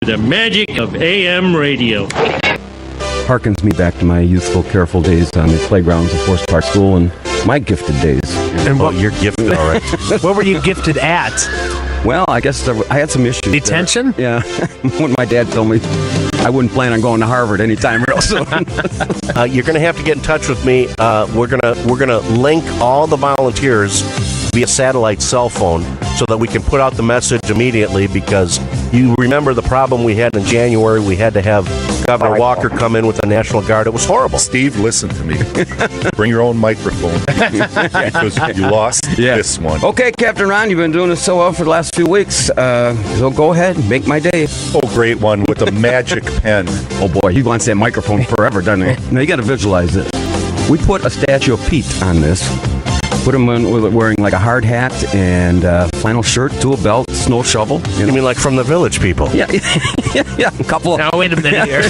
The magic of AM radio. Harkens me back to my youthful, careful days on the playgrounds of Forest Park School and my gifted days. And you're gifted, all right. What were you gifted at? Well, I guess I had some issues. Detention? Yeah. When my dad told me I wouldn't plan on going to Harvard anytime real soon. You're going to have to get in touch with me. We're gonna link all the volunteers via satellite cell phone so that we can put out the message immediately, because you remember the problem we had in January. We had to have Governor Walker come in with the National Guard. It was horrible. Steve, listen to me. Bring your own microphone because you lost this one. Okay, Captain Ron, you've been doing this so well for the last few weeks. So go ahead and make my day. Oh, great one with a magic pen. Oh, boy, he wants that microphone forever, doesn't he? Now, you got to visualize it. We put a statue of Pete on this. Put him wearing like a hard hat and flannel shirt, tool belt, snow shovel. You mean like from the Village People? Yeah, yeah, a couple. Now, wait a minute here.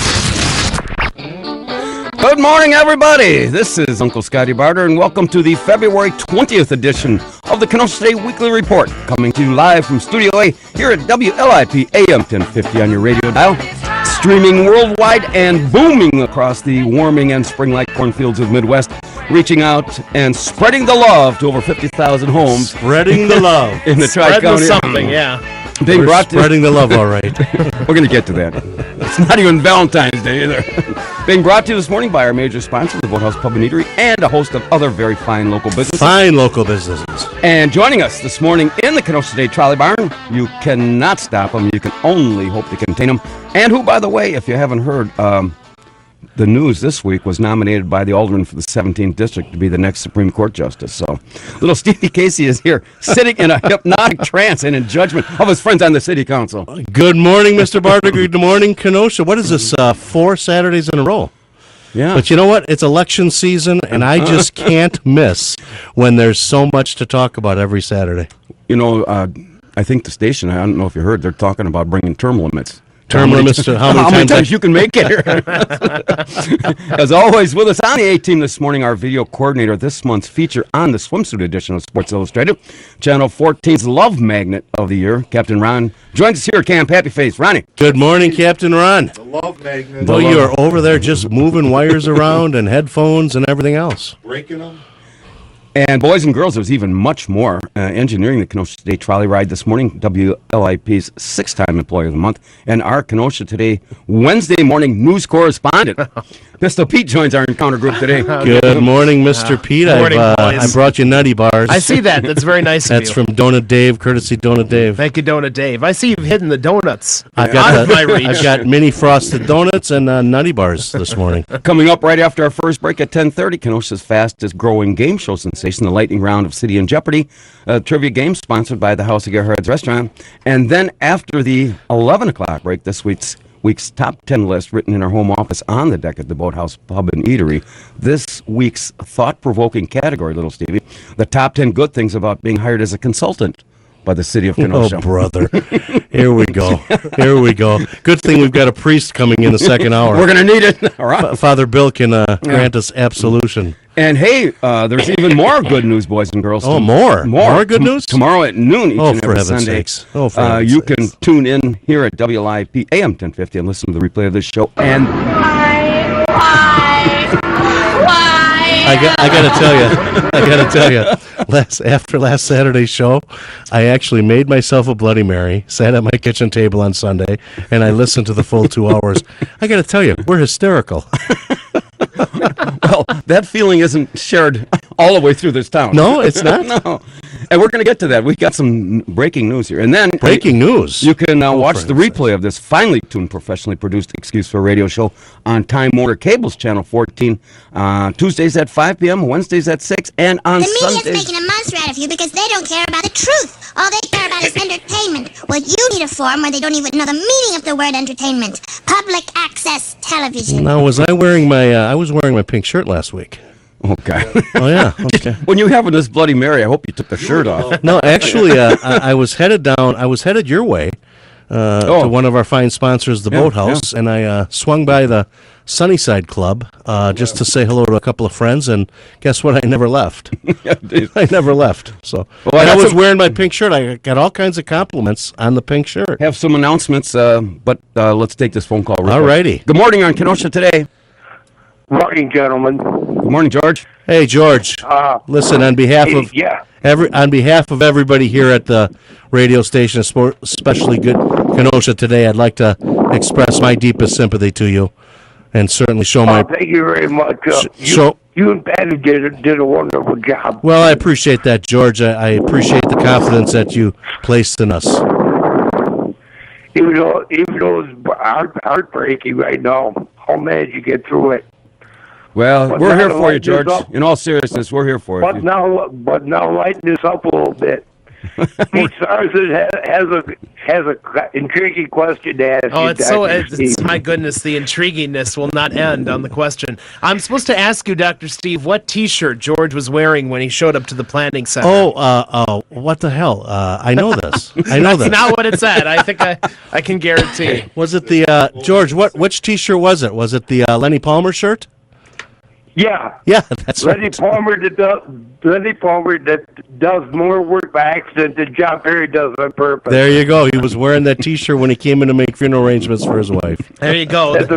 Good morning, everybody. This is Uncle Scotty Barter, and welcome to the February 20th edition of the Kenosha State Weekly Report, coming to you live from Studio A here at WLIP AM 1050 on your radio dial, streaming worldwide and booming across the warming and spring-like cornfields of the Midwest, reaching out and spreading the love to over 50,000 homes. Spreading the love. In the Tri-County. Something, yeah. We're spreading the love, all right. We're going to get to that. It's not even Valentine's Day either. Being brought to you this morning by our major sponsor, the Boathouse Pub and Eatery, and a host of other very fine local businesses. Fine local businesses. And joining us this morning in the Kenosha State Trolley Barn, you cannot stop them. You can only hope to contain them. And who, by the way, if you haven't heard, the news this week was nominated by the alderman for the 17th district to be the next Supreme Court justice. So, little Stevie Casey is here, sitting in a hypnotic trance and in judgment of his friends on the city council. Good morning, Mr. Barter. Good morning, Kenosha. What is this, 4 Saturdays in a row? Yeah. But you know what? It's election season, and I just can't miss when there's so much to talk about every Saturday. You know, I think the station, I don't know if you heard, they're talking about bringing term limits. Term limits to how many times you can make it here. As always, with us on the A-Team this morning, our video coordinator, this month's feature on the swimsuit edition of Sports Illustrated, Channel 14's Love Magnet of the Year, Captain Ron, joins us here at Camp Happy Face. Ronnie. Good morning, Captain Ron. The Love Magnet. Well, you are over there just moving wires around and headphones and everything else. Breaking them. And boys and girls, there's even much more. Engineering the Kenosha State Trolley Ride this morning, WLIP's 6th-time Employee of the Month, and our Kenosha Today Wednesday morning news correspondent. Pistol Pete joins our encounter group today. Good morning, Mr. Pete. Morning, I brought you nutty bars. I see that. That's very nice of you. That's from Donut Dave, courtesy Donut Dave. Thank you, Donut Dave. I see you've hidden the donuts. I've got mini frosted donuts and nutty bars this morning. Coming up right after our first break at 10:30, Kenosha's fastest growing game show sensation, the lightning round of City in Jeopardy, a trivia game sponsored by the House of Gerhard's Restaurant. And then after the 11 o'clock break, this week's top 10 list written in our home office on the deck at the Boathouse Pub and Eatery. This week's thought-provoking category, little Stevie, the top 10 good things about being hired as a consultant by the city of Kenosha. Oh, brother. Here we go. Here we go. Good thing we've got a priest coming in the second hour. We're going to need it. All right. Father Bill can grant us absolution. And hey, there's even more good news, boys and girls. Oh, more good news? Tomorrow at noon each and every Sunday. Sakes. Oh, for heaven's you sakes. can tune in here at WLIP AM 1050 and listen to the replay of this show. And I gotta tell you, after last Saturday's show, I actually made myself a Bloody Mary, sat at my kitchen table on Sunday, and I listened to the full 2 hours. I gotta tell you, we're hysterical. well, that feeling isn't shared all the way through this town. No, it's not. No. And we're going to get to that. We've got some breaking news here. And then breaking news. You can watch the replay of this finely tuned, professionally produced Excuse for a Radio show on Time Warner Cable's Channel 14, Tuesdays at 5 p.m., Wednesdays at 6, and on Sundays. The media's making a monster out of you because they don't care about the truth. All they care about is entertainment. Well, you need a forum where they don't even know the meaning of the word entertainment. Public access television. Now, was I wearing my? I was wearing my pink shirt last week. Okay. Oh yeah. Okay. When you having this Bloody Mary, I hope you took the shirt off. No, actually, I was headed down. I was headed your way to one of our fine sponsors, the Boathouse, and I swung by the Sunnyside Club just to say hello to a couple of friends, and guess what? I never left. I never left. So and I was wearing my pink shirt. I got all kinds of compliments on the pink shirt. Have some announcements, but let's take this phone call. All righty. Good morning on Kenosha today. Morning, gentlemen. Good morning, George. Hey, George. Listen, on behalf of everybody here at the radio station, especially Good Kenosha today, I'd like to express my deepest sympathy to you, and certainly show my. Thank you very much. You and Patty did a wonderful job. Well, I appreciate that, George. I appreciate the confidence that you placed in us. Even though it's heartbreaking right now, how mad you get through it. Well, But we're now here to for you, lighten this George. up- In all seriousness, we're here for But you. now lighten this up a little bit. Pete Sarson has a intriguing question to ask Oh, you, it's so, Dr. it's, Steve. my goodness, the intriguingness will not end on the question. I'm supposed to ask you, Dr. Steve, what T-shirt George was wearing when he showed up to the planning center. What the hell? I know this. I know That's this. not what it said. I think I can guarantee. Was it the George? Which T-shirt was it? Was it the Lenny Palmer shirt? Yeah. Yeah, that's Lenny right. Palmer that does more work by accident than John Perry does on purpose. There you go. He was wearing that T-shirt when he came in to make funeral arrangements for his wife. There you go. That's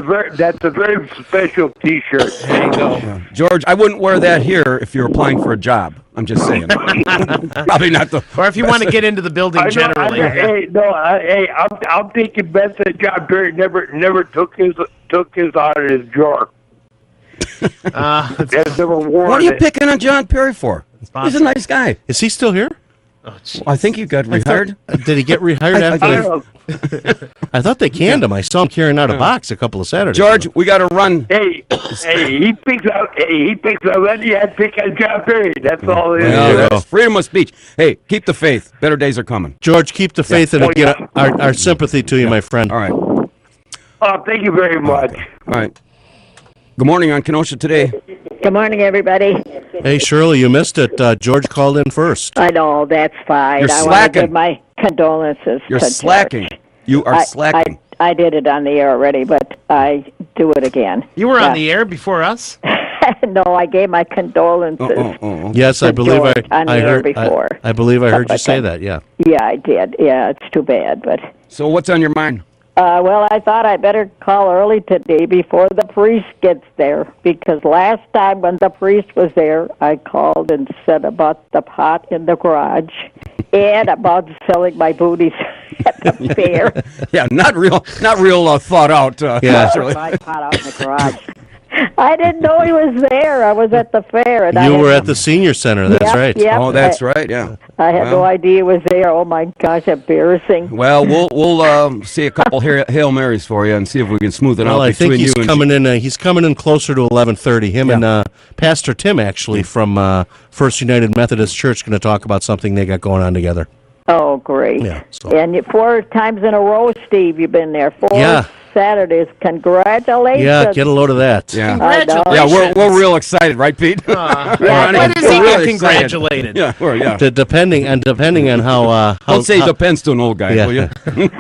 a very special T-shirt. There you go. George, I wouldn't wear that here if you're applying for a job. I'm just saying. Probably not the. Or if you want to get into the building generally. I'm thinking best that John Perry never took his out of his drawer. Has never worn What are you it. picking on John Perry for? He's a nice guy. Is he still here? I think he got rehired. Did he get rehired I after? I thought they canned him. I saw him carrying out a box a couple of Saturdays. George, we got to run. He picks out Lenny and pick on John Perry. That's all it is. Well, you that's go. freedom of speech. Hey, keep the faith. Better days are coming. George, keep the faith and Oh, again, yeah. our sympathy to you, my friend. All right. Oh, thank you very much. All right. Good morning on Kenosha today. Good morning, everybody. Hey, Shirley, you missed it. George called in first. I know, that's fine. You're I want to slacking. give my condolences You're to slacking. George. You are slacking. I did it on the air already, but I do it again. You were Yeah. on the air before us? No, I gave my condolences. Yes, I To believe George on I the air heard. before. I believe I heard you But say that. Yeah. Yeah, I did. Yeah, it's too bad, but... So what's on your mind? Well, I thought I better call early today before the priest gets there, because last time when the priest was there, I called and said about the pot in the garage and about selling my booties at the fair. Yeah, not real thought out. Yeah. Shirley. My pot out in the garage. I didn't know he was there. I was at the fair. And You were at the senior center. That's Yep, right. yep. Oh, that's right. Yeah. I had no Well. idea he was there. Oh, my gosh, embarrassing. Well, we'll see a couple Hail Marys for you and see if we can smooth it Well, out I think between he's you and coming in. He's coming in closer to 11:30. Him and Pastor Tim, actually, from First United Methodist Church, going to talk about something they got going on together. Oh, great. Yeah, so- And 4 times in a row, Steve, you've been there. 4 Yeah. Saturdays. Congratulations. Yeah, get a load of that. Yeah. I know. Yeah, we're real excited, right, Pete? Ronnie, When does we're he really get excited. congratulated? Yeah, yeah. Depending on how Don't say depends to an old guy, will you?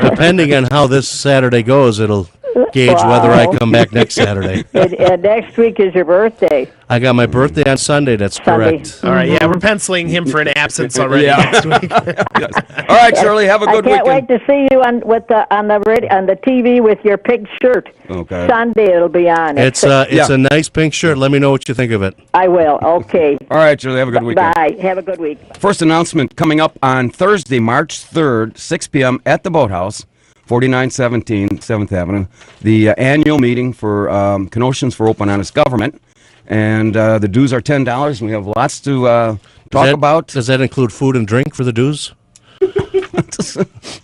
depending on how this Saturday goes, it'll gauge whether I come back next Saturday. And next week is your birthday. I got my birthday on Sunday. That's Sunday. correct. All right, yeah, we're penciling him for an absence already Yeah. next week. Yes. All right, Shirley, have a good I can't weekend. wait to see you on the TV with your pink shirt. Okay. Sunday it'll be on. It's Yeah. a nice pink shirt. Let me know what you think of it. I will. Okay. All right, Shirley, have a good weekend. Bye. Have a good week. First announcement coming up on Thursday, March 3rd, 6 p.m. at the Boathouse, 4917 7th Avenue. The annual meeting for Kenoshans for Open Honest Government. And the dues are $10, and we have lots to talk about. Does that include food and drink for the dues?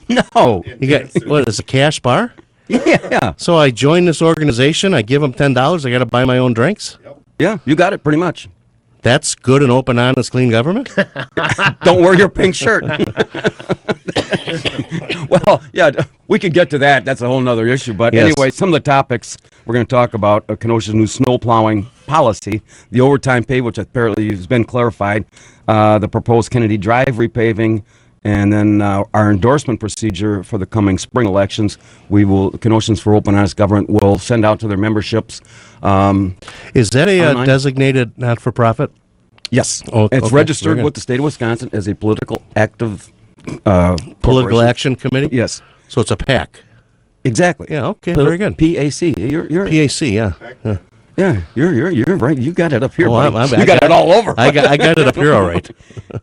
No. You got what is a cash bar? Yeah. So I join this organization. I give them $10. I got to buy my own drinks. Yeah, you got it pretty much. That's good and open, honest, clean government. Don't wear your pink shirt. Well, yeah, we could get to that. That's a whole other issue. But Yes. anyway, some of the topics we're going to talk about Kenosha's new snow plowing policy, the overtime pay, which apparently has been clarified, the proposed Kennedy Drive repaving, And then our endorsement procedure for the coming spring elections, Kenoshans for Open Honest Government will send out to their memberships. Is that a designated not-for-profit? Yes. Oh, it's okay. registered with the state of Wisconsin as a political active Political Action Committee? Yes. So it's a PAC. Exactly. Yeah, okay, very good. PAC. You're PAC, yeah. Yeah, you're right. You got it up here. Oh, buddy. You got it all over. I got it up here all right.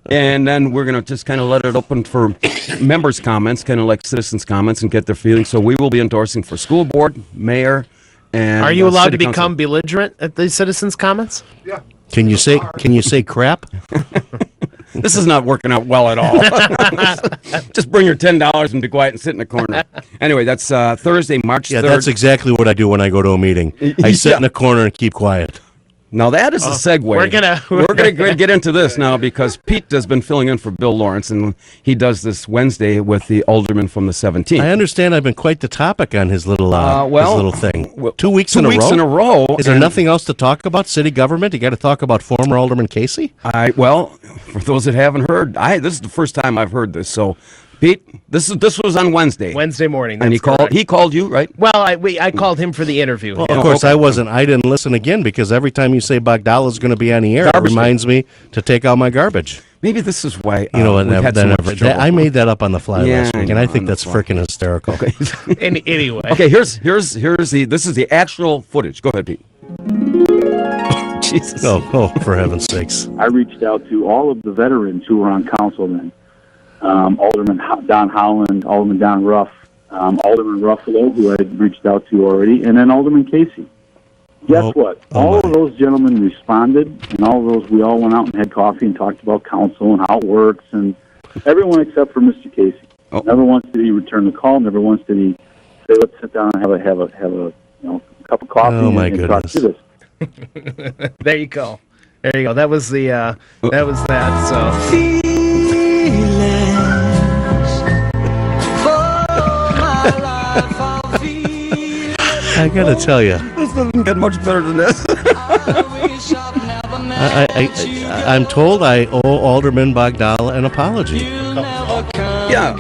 And then we're going to just kind of let it open for members' comments, kind of like citizens' comments, and get their feelings. So we will be endorsing for school board, mayor, and Are you allowed to city become council. belligerent at the citizens' comments? Yeah. Can you say crap? This is not working out well at all. Just bring your $10 and be quiet and sit in the corner. Anyway, that's Thursday, March 3rd. Yeah, that's exactly what I do when I go to a meeting. I sit in a corner and keep quiet. Now that is a segue. We're gonna get into this now because Pete has been filling in for Bill Lawrence, and he does this Wednesday with the alderman from the 17th. I understand I've been quite the topic on his little thing. 2 weeks 2 in a row. weeks in a row. Is there nothing else to talk about? City government? You got to talk about former Alderman Casey? Well, for those that haven't heard, this is the first time I've heard this. So, Pete, this was on Wednesday. Wednesday morning. And that's he called you, right? Well, I called him for the interview. Well, of course, I didn't listen again because every time you say Bagdala's going to be on the air, it reminds me to take out my garbage. Maybe this is why we've had so much trouble. I made that up on the fly last week, and I think that's freaking hysterical. Okay. Anyway. Okay, here's this is the actual footage. Go ahead, Pete. Jesus. Oh, for heaven's sakes. I reached out to all of the veterans who were on council then. Alderman Don Howland, Alderman Don Ruff, Alderman Ruffalo, who I had reached out to already, and then Alderman Casey. Guess what? All of those gentlemen responded, and all of those, we all went out and had coffee and talked about council and how it works, and everyone except for Mr. Casey. Never once did he return the call. Never once did he say, "Let's sit down and have a cup of coffee and talk through this." There you go. That was that. So. I gotta tell you, this doesn't get much better than this. I'm told I owe Alderman Bagdala an apology. Yeah.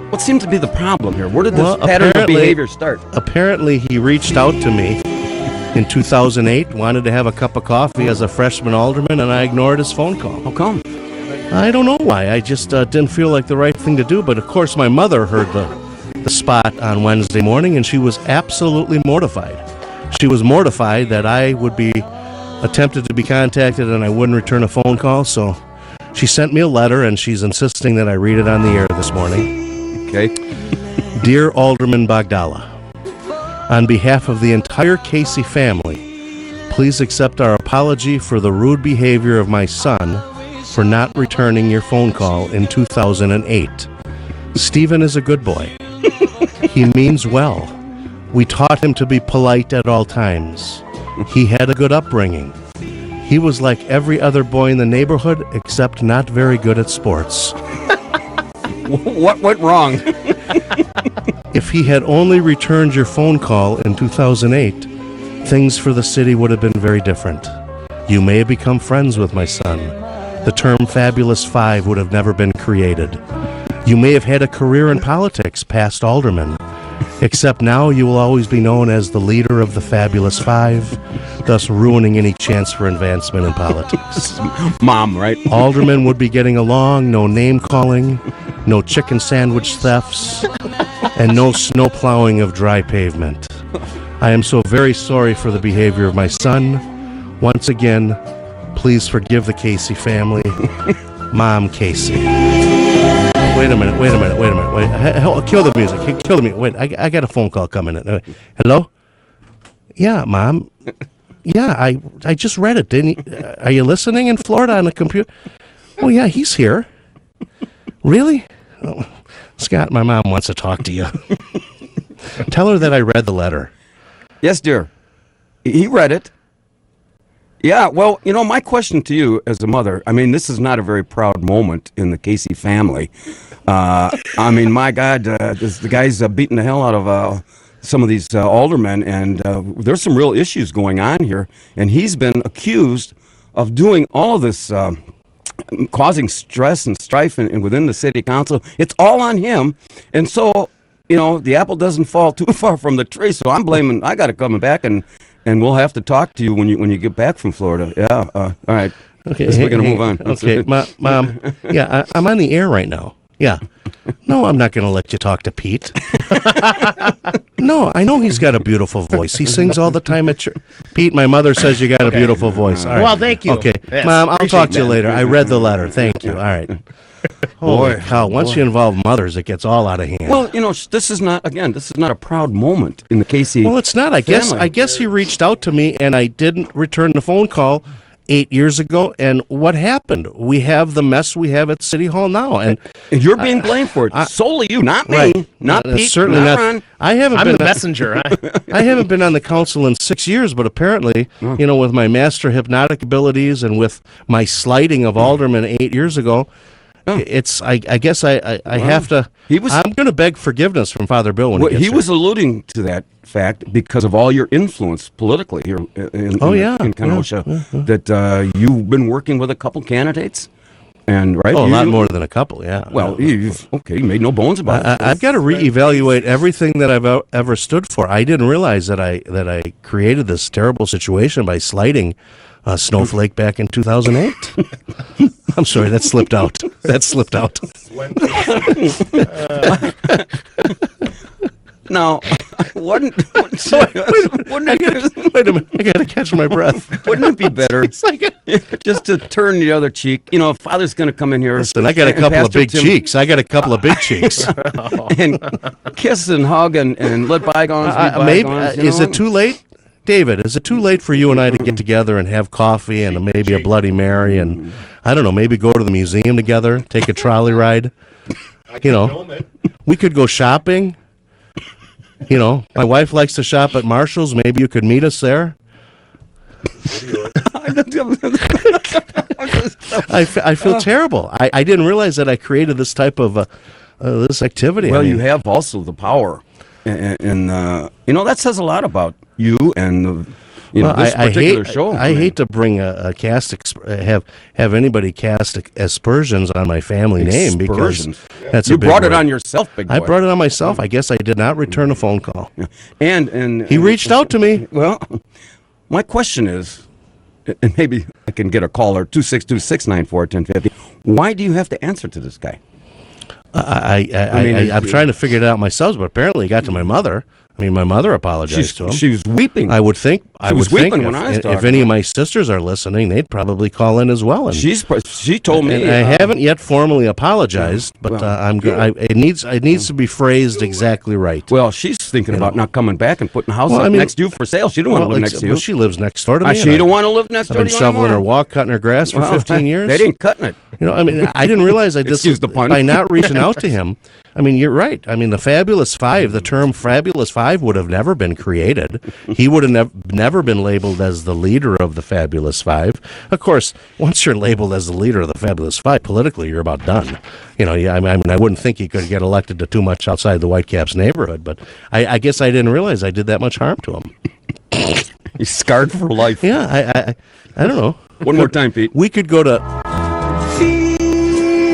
What seems to be the problem here? Where did this pattern of behavior start? Apparently, he reached out to me in 2008, wanted to have a cup of coffee as a freshman alderman, and I ignored his phone call. How come? I don't know why. I just didn't feel like the right thing to do. But of course, my mother heard the spot on Wednesday morning, and she was absolutely mortified. She was mortified that I would be attempted to be contacted and I wouldn't return a phone call. So she sent me a letter, and she's insisting that I read it on the air this morning. Okay. Dear Alderman Bagdala, on behalf of the entire Casey family, please accept our apology for the rude behavior of my son for not returning your phone call in 2008. Stephen is a good boy. He means well. We taught him to be polite at all times. He had a good upbringing. He was like every other boy in the neighborhood, except not very good at sports. What went wrong? If he had only returned your phone call in 2008, things for the city would have been very different. You may have become friends with my son. The term Fabulous Five would have never been created. You may have had a career in politics past alderman, except now you will always be known as the leader of the Fabulous Five, thus ruining any chance for advancement in politics. Mom, right? Aldermen would be getting along, no name-calling, no chicken sandwich thefts, and no snow plowing of dry pavement. I am so very sorry for the behavior of my son. Once again, please forgive the Casey family. Mom, Casey. Wait a minute. Wait. Kill the music. Kill the music. Wait, I got a phone call coming in. Hello? Yeah, Mom. Yeah, I just read it. Didn't you? Are you listening in Florida on the computer? Oh, yeah, he's here. Really? Oh, Scott, my mom wants to talk to you. Tell her that I read the letter. Yes, dear. He read it. Yeah, well, my question to you as a mother, I mean, this is not a very proud moment in the Casey family. I mean, my God, the guy's beating the hell out of some of these aldermen, and there's some real issues going on here. And he's been accused of doing all of this causing stress and strife and within the city council. It's all on him. And so, the apple doesn't fall too far from the tree. So I'm blaming, I got to come back and we'll have to talk to you when you get back from Florida. Yeah. All right. Okay. We're going to move on. Okay. Mom. Yeah, I'm on the air right now. Yeah. No, I'm not going to let you talk to Pete. No, I know he's got a beautiful voice. He sings all the time at church. Pete, my mother says you got a beautiful voice. All right. Well, thank you. Okay. Yes, Mom, I'll talk to you that. later. I read the letter. Thank you. All right. Holy cow. Once you involve mothers, it gets all out of hand. Well, this is not a proud moment in the Casey. Well, it's not. I guess he reached out to me, and I didn't return the phone call 8 years ago. And what happened? We have the mess we have at City Hall now, and you're being blamed for it. Solely you, not me, right. not Pete, certainly not not. Ron. I'm the messenger. I haven't been on the council in 6 years, but apparently, with my master hypnotic abilities and with my slighting of aldermen 8 years ago, it's. I guess I have to. I'm going to beg forgiveness from Father Bill when he was alluding to that fact because of all your influence politically here in Kenosha. That you've been working with a couple candidates. And right, a lot more than a couple, yeah. Well, you made no bones about it. I've got to reevaluate everything that I've ever stood for. I didn't realize that I created this terrible situation by slighting Snowflake back in 2008. I'm sorry, that slipped out. No, wouldn't wait a minute, I gotta catch my breath. Wouldn't it be better just to turn the other cheek? If Father's going to come in here. Listen, I got a couple of big cheeks. And kiss and hug and let bygones be bygones. Is it too late? David, is it too late for you and I to get together and have coffee and maybe a Bloody Mary and, I don't know, maybe go to the museum together, take a trolley ride? We could go shopping. My wife likes to shop at Marshall's. Maybe you could meet us there. I feel terrible. I didn't realize that I created this type of this activity. Well, you have also the power. And that says a lot about you and this particular show. I hate to bring a have anybody cast aspersions on my family name because that's you brought it on yourself, big boy. I brought it on myself. I guess I did not return a phone call. Yeah. And he reached out to me. Well, my question is, and maybe I can get a caller 262-694-1050. Why do you have to answer to this guy? I'm trying to figure it out myself, but apparently it got to my mother. My mother apologized to him. She was weeping. I would think. She was weeping when I was talking. If any of my sisters are listening, they'd probably call in as well. And she told me. I haven't yet formally apologized, but it needs to be phrased exactly right. Well, she's thinking about not coming back and putting a house up next to you for sale. She don't want to live next to you. She lives next door to me. She don't want to live next door to you. I've been shoveling her walk, cutting her grass for 15 years. They didn't cutting it. I didn't realize I did Excuse the pun. by not reaching out to him. You're right. The Fabulous Five, the term Fabulous Five would have never been created. He would have never been labeled as the leader of the Fabulous Five. Of course, once you're labeled as the leader of the Fabulous Five, politically, you're about done. I wouldn't think he could get elected to too much outside the Whitecaps neighborhood, but I guess I didn't realize I did that much harm to him. He's scarred for life. Yeah, I don't know. One more time, Pete. We could go to...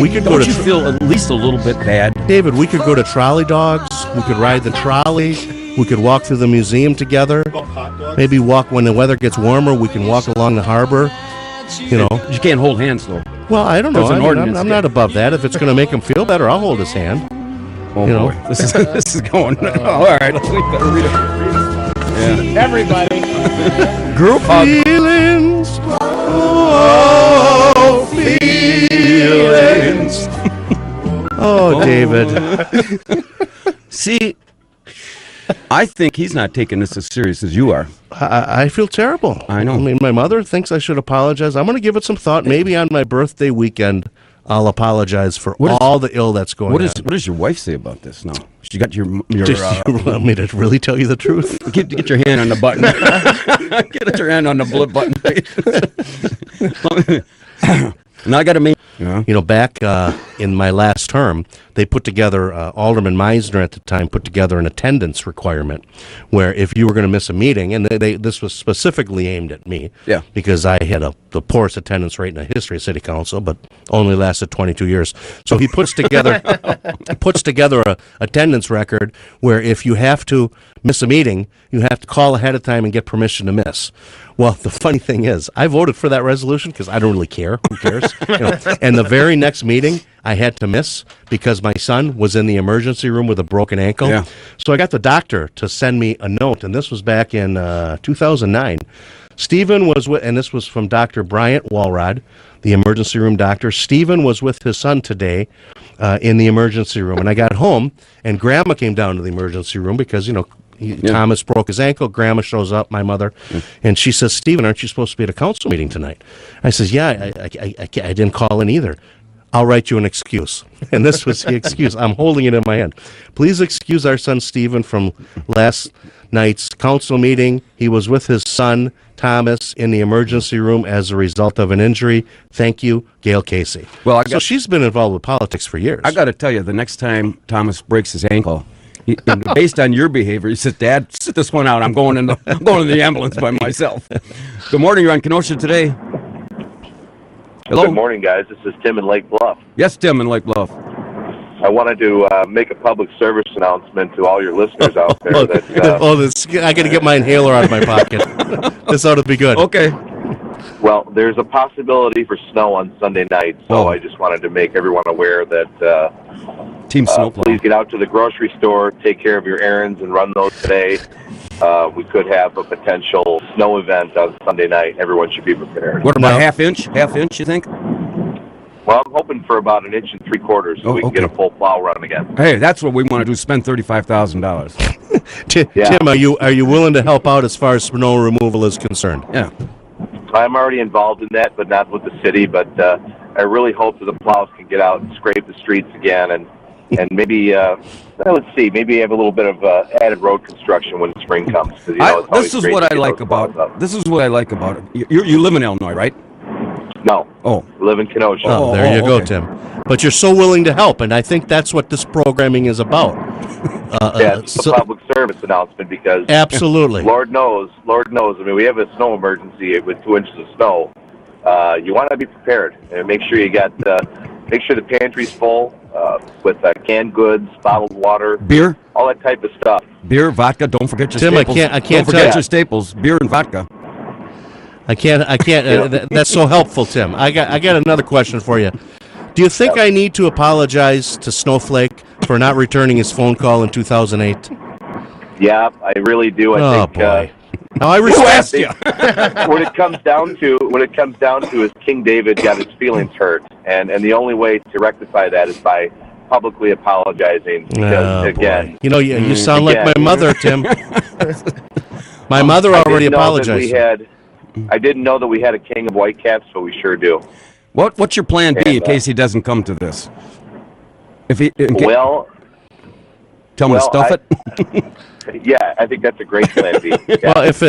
Don't you feel at least a little bit bad? David, we could go to Trolley Dogs. We could ride the trolley. We could walk through the museum together. Maybe walk when the weather gets warmer. We can walk along the harbor. You can't hold hands, though. Well, I don't know. I'm not yeah. above that. If it's going to make him feel better, I'll hold his hand. Oh, boy. This is going... all right. We better read it. Yeah. Everybody. Group hug. Feelings. Feelings. Oh, David. See, I think he's not taking this as serious as you are. I feel terrible. I know. My mother thinks I should apologize. I'm going to give it some thought. Maybe on my birthday weekend, I'll apologize for all the ill that's going on. What does your wife say about this now? She got your you want me to really tell you the truth? Get your hand on the button. Get your hand on the blue button. Now I got to make... back in my last term, they put together, Alderman Meisner at the time put together an attendance requirement where if you were going to miss a meeting, and this was specifically aimed at me, because I had a the poorest attendance rate in the history of City Council, but only lasted 22 years. So he puts together a attendance record where if you have to miss a meeting, you have to call ahead of time and get permission to miss. Well, the funny thing is, I voted for that resolution because I don't really care. Who cares? And the very next meeting, I had to miss because my son was in the emergency room with a broken ankle. Yeah. So I got the doctor to send me a note, and this was back in 2009. Stephen was with, and this was from Dr. Bryant Walrod, the emergency room doctor. Stephen was with his son today in the emergency room. And I got home, and Grandma came down to the emergency room because, Thomas broke his ankle. Grandma shows up, my mother, and she says, Stephen, aren't you supposed to be at a council meeting tonight? I says, yeah, I didn't call in either. I'll write you an excuse. And this was the excuse. I'm holding it in my hand. Please excuse our son Stephen from last night's council meeting. He was with his son Thomas in the emergency room as a result of an injury. Thank you, Gail Casey. Well, so she's been involved with politics for years. I got to tell you, the next time Thomas breaks his ankle, based on your behavior, he said, Dad, sit this one out. I'm going in the ambulance by myself. Good morning. You're on Kenosha today. Hello. Good morning, guys. This is Tim in Lake Bluff. Yes, Tim in Lake Bluff. I wanted to make a public service announcement to all your listeners out there. I got to get my inhaler out of my pocket. This ought to be good. Okay. Well, there's a possibility for snow on Sunday night, so I just wanted to make everyone aware that Team Snowplow. Please get out to the grocery store, take care of your errands, and run those today. We could have a potential snow event on Sunday night. Everyone should be prepared. What about half inch? Half inch, you think? Well, I'm hoping for about 1 3/4 so we can get a full plow run again. Hey, that's what we want to do, spend $35,000. Tim, are you willing to help out as far as snow removal is concerned? Yeah. I'm already involved in that, but not with the city. But I really hope that the plows can get out and scrape the streets again, and maybe let's see, maybe have a little bit of added road construction when spring comes. This is what I like about it. You live in Illinois, right? No. Oh. I live in Kenosha. There you go, Tim. But you're so willing to help, and I think that's what this programming is about. It's a public service announcement because absolutely, Lord knows. I mean, we have a snow emergency with 2 inches of snow. You want to be prepared and make sure make sure the pantry's full with canned goods, bottled water, beer, all that type of stuff. Beer, vodka. Don't forget your Tim, staples. I can't don't forget your staples. Beer and vodka. I can't. That's so helpful, Tim. I got another question for you. Do you think I need to apologize to Snowflake for not returning his phone call in 2008? Yeah, I really do. I think. Boy. Now I respect you. What it comes down to is King David got his feelings hurt, and the only way to rectify that is by publicly apologizing. Because again, you sound like my mother, Tim. My mother already apologized. I didn't know that we had a king of Whitecaps, but we sure do. What's your plan B in case he doesn't come to this? Tell him to stuff it. Yeah, I think that's a great plan B. Yeah. Well, if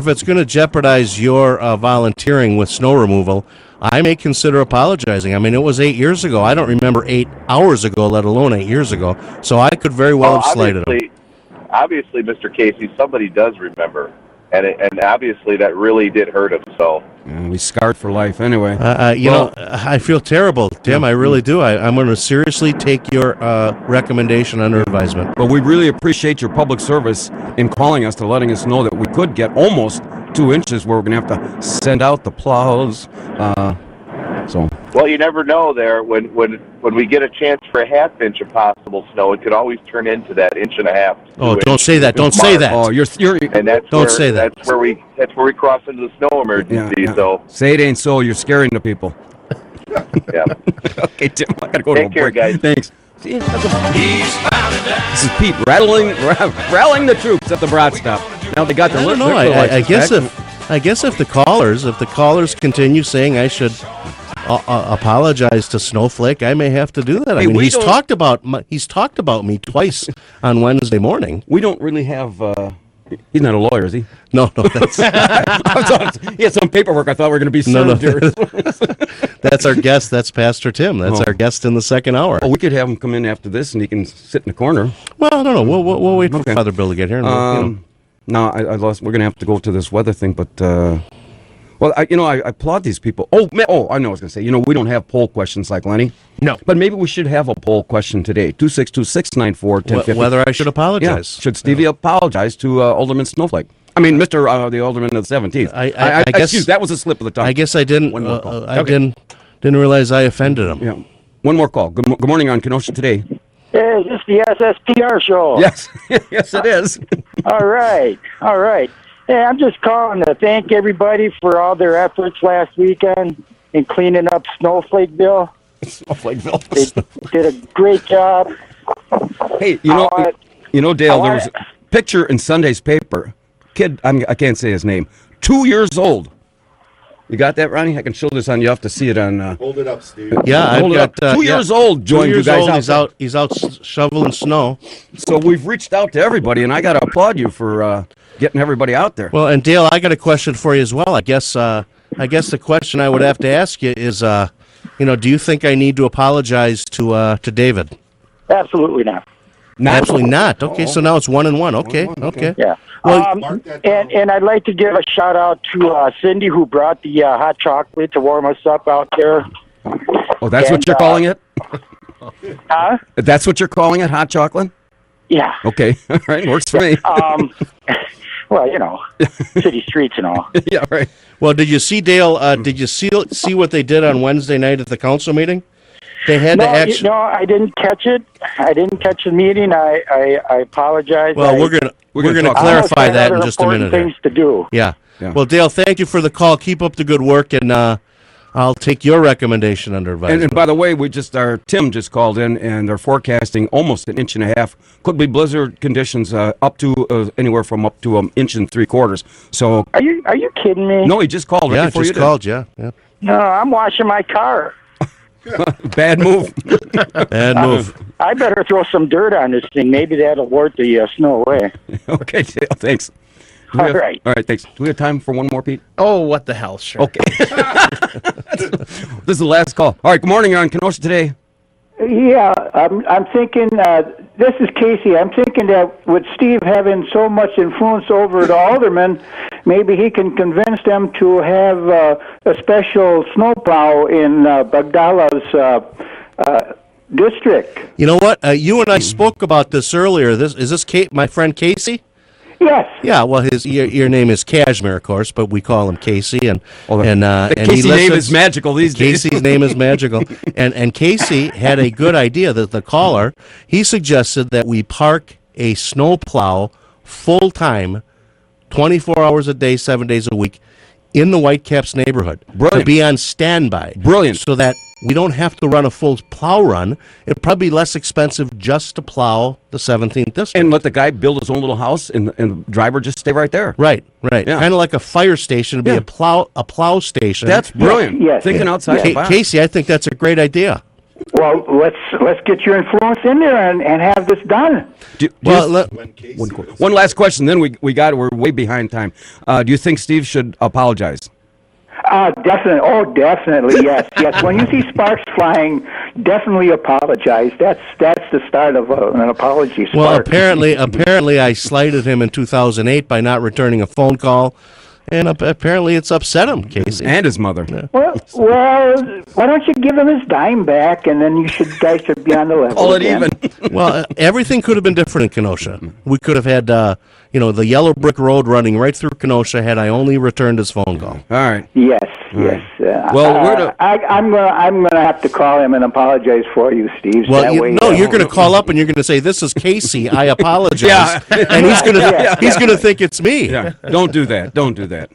it's gonna jeopardize your volunteering with snow removal, I may consider apologizing. I mean, it was 8 years ago. I don't remember 8 hours ago, let alone 8 years ago. So I could very well have slighted him. Obviously, Mr. Casey, somebody does remember. And obviously that really did hurt him. So we scarred for life anyway. I feel terrible, Tim. I really do. I'm going to seriously take your recommendation under advisement. But we really appreciate your public service in calling us to letting us know that we could get almost 2 inches where we're going to have to send out the plows. Well, you never know there. When we get a chance for a half inch of possible snow, it could always turn into that 1.5 inches. Oh, don't say that! Don't say that! Oh, don't say that. That's where we cross into the snow emergency. Yeah. So say it ain't so. You're scaring the people. Yeah. Okay, Tim. I gotta go to a break. Guys. Thanks. See, this is Pete rallying the troops at the Brat stop. Now they got the. I don't know. I guess if the callers continue saying I should apologize to Snowflake, I may have to do that. I mean, he's talked about me twice on Wednesday morning. We don't really have. He's not a lawyer, is he? No. That's he had some paperwork. I thought we were going to be served here. That's our guest. That's Pastor Tim. That's our guest in the second hour. Oh, we could have him come in after this, and he can sit in the corner. Well, I don't know. We'll wait for Father Bill to get here. No, I lost. We're going to have to go to this weather thing, but Well, I applaud these people. Oh, I know what I was going to say. We don't have poll questions like Lenny. No. But maybe we should have a poll question today. 262-694-1050. Whether I should apologize. Yeah. Should Stevie apologize to Alderman Snowflake? I mean, Mr. The Alderman of the 17th. I guess excuse, that was a slip of the tongue. I guess I didn't. One more call. Didn't realize I offended him. Yeah. One more call. Good morning on Kenosha Today. Hey, is this the SSPR show? Yes. Yes, it is. All right. Hey, I'm just calling to thank everybody for all their efforts last weekend in cleaning up Snowflakeville. They did a great job. Hey, Dale, there was a picture in Sunday's paper. Kid, I can't say his name. 2 years old. You got that, Ronnie? I can show this on. You have to see it on. Hold it up, Steve. Yeah, I've got 2 years old. Joined 2 years you guys old. He's out shoveling snow. So we've reached out to everybody, and I got to applaud you for getting everybody out there. Well, and Dale, I got a question for you as well. I guess the question I would have to ask you is, do you think I need to apologize to David? Absolutely not. Absolutely not. Okay, so now it's 1-1. Okay. Yeah. Well, and I'd like to give a shout out to Cindy, who brought the hot chocolate to warm us up out there. Oh, that's what you're calling it? Huh? That's what you're calling it, hot chocolate? Yeah. Okay. All right. Works for me. Well, city streets and all. Yeah, right. Well, did you see, Dale, did you see what they did on Wednesday night at the council meeting? They had to actually... No, I didn't catch it. I didn't catch the meeting. I apologize. Well, we're gonna clarify that in just a minute. Things to do. Yeah. Well, Dale, thank you for the call. Keep up the good work, and I'll take your recommendation under advisement. And by the way, Tim just called in, and they're forecasting almost 1.5 inches. Could be blizzard conditions up to anywhere from up to 1 3/4 inches. So are you kidding me? No, he just called. Yeah, right before just you called. did. Yeah. No, I'm washing my car. Bad move. Bad move. I better throw some dirt on this thing. Maybe that'll wart the snow away. Okay, Dale, thanks. All right, thanks. Do we have time for one more, Pete? Oh, what the hell, sure. Okay. This is the last call. All right, good morning. You're on Kenosha Today. Yeah, I'm thinking, this is Casey, I'm thinking that with Steve having so much influence over the aldermen, maybe he can convince them to have a special snowplow in Bagdala's district. You know what? You and I spoke about this earlier. Is this my friend Casey? Yes. Yeah. Well, your name is Cashmere, of course, but we call him Casey, and Casey's name is magical these days. Casey's name is magical, and Casey had a good idea. That the caller, he suggested that we park a snowplow full time, 24 hours a day, 7 days a week, in the Whitecaps neighborhood. Brilliant. To be on standby. Brilliant. So that we don't have to run a full plow run. It'd probably be less expensive just to plow the 17th district. And let the guy build his own little house, and the driver just stay right there. Right. Yeah. Kind of like a fire station. It'd be a plow station. That's brilliant. Yes. Thinking outside the box. Casey, I think that's a great idea. Well, let's get your influence in there and have this done. One last question, then we're way behind time. Do you think Steve should apologize? Definitely. Oh, definitely. Yes. When you see sparks flying, definitely apologize. That's the start of an apology. Spark. Well, apparently, I slighted him in 2008 by not returning a phone call, and apparently it's upset him, Casey, and his mother. Yeah. Well, why don't you give him his dime back, and then guys should be on the level. Call it again. even. Well, everything could have been different in Kenosha. We could have had, the yellow brick road running right through Kenosha had I only returned his phone call. All right. Yes. Well, I'm gonna have to call him and apologize for you, Steve. Well, you're going to call up and you're going to say, "This is Casey. I apologize," Yeah. and he's going to think it's me. Yeah. Don't do that. Don't do that.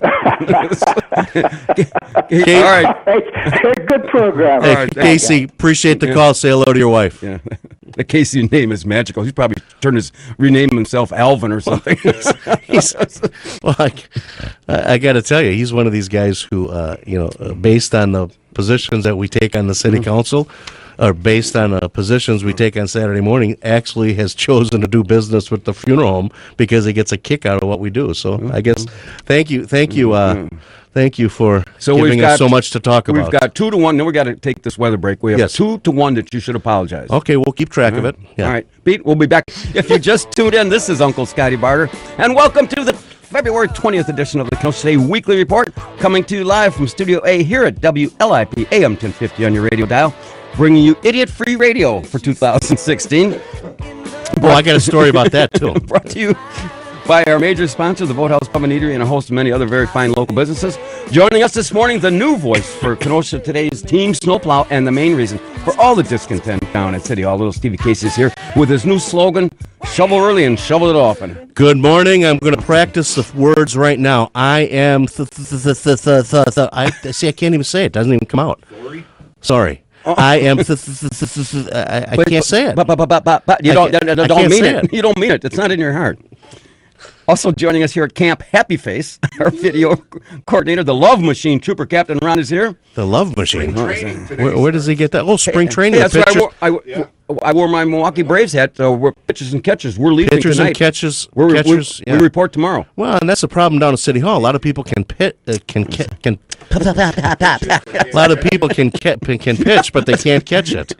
Okay. All right. Good program. Hey, All right, Casey, appreciate the call. Say hello to your wife. Yeah. The Casey name is magical. He's probably renamed himself Alvin or something. I got to tell you, he's one of these guys who, based on the positions that we take on the city council, or based on positions we take on Saturday morning, actually has chosen to do business with the funeral home because he gets a kick out of what we do. So I guess thank you for giving us so much to talk about. We've got 2-1. Then we got to take this weather break. We have 2-1 that you should apologize. Okay, we'll keep track of it. Yeah. All right, Pete, we'll be back. If you just tuned in, this is Uncle Scotty Barter, and welcome to the February 20th edition of the Kenosha Today Weekly Report, coming to you live from Studio A here at WLIP AM 1050 on your radio dial, bringing you idiot-free radio for 2016. Well, I got a story about that, too. Brought to you by our major sponsor, the Boathouse Pub and Eatery, and a host of many other very fine local businesses. Joining us this morning, the new voice for Kenosha Today's Team Snowplow, and the main reason for all the discontent down at City Hall. Little Stevie Casey's here with his new slogan, shovel early and shovel it often. Good morning. I'm going to practice the words right now. I am... See, I can't even say it. It doesn't even come out. Sorry. I am... I can't say it. But you don't mean it. You don't mean it. It's not in your heart. Also joining us here at Camp Happy Face, our video coordinator, the Love Machine Trooper Captain Ron is here. The Love Machine? Where does he get that? Oh, spring training. Hey, that's right. I wore my Milwaukee Braves hat. We're pitchers and catchers. We're leaving pitchers tonight. And catchers. We report tomorrow. Well, and that's the problem down at City Hall. A lot of people can pitch, but they can't catch it.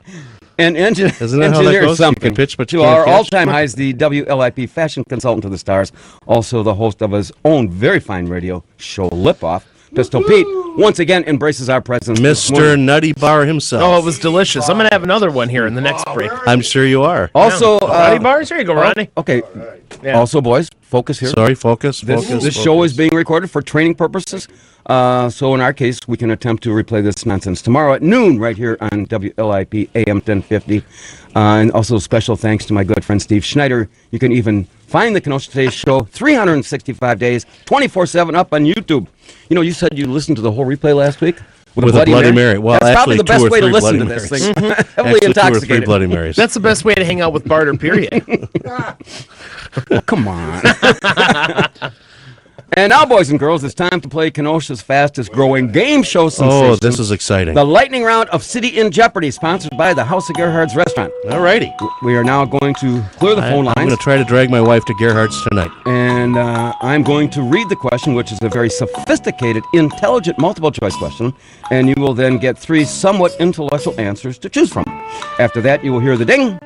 And Isn't that how that engineer goes? something. You can pitch, but you to can't our catch. all-time highs, the WLIP fashion consultant to the stars, also the host of his own very fine radio show, Lip Off. Pistol Pete once again embraces our presence. Mr. Nutty Bar himself. Oh, it was delicious. I'm going to have another one here in the next break. I'm sure you are. Also, Nutty Bars? Here you go, Ronnie. Okay. Yeah. Also, boys, focus here. Sorry, focus. This show is being recorded for training purposes. So in our case, we can attempt to replay this nonsense tomorrow at noon right here on WLIP AM 1050. And also special thanks to my good friend Steve Schneider. You can even find the Kenosha Today show 365 days, 24/7 up on YouTube. You know, you said you listened to the whole replay last week? With a Bloody Mary. Well, that's probably actually, the best way to Bloody listen to this Marys. thing. Actually, Heavily 2 or 3 intoxicated. Bloody Marys. That's the best way to hang out with Barter, period. Oh, come on. And now, boys and girls, it's time to play Kenosha's fastest growing game show sensation. Oh, this is exciting. The lightning round of City in Jeopardy, sponsored by the House of Gerhard's Restaurant. All righty. We are now going to clear the phone lines. I'm going to try to drag my wife to Gerhard's tonight. And I'm going to read the question, which is a very sophisticated, intelligent multiple choice question. And you will then get 3 somewhat intellectual answers to choose from. After that, you will hear the ding.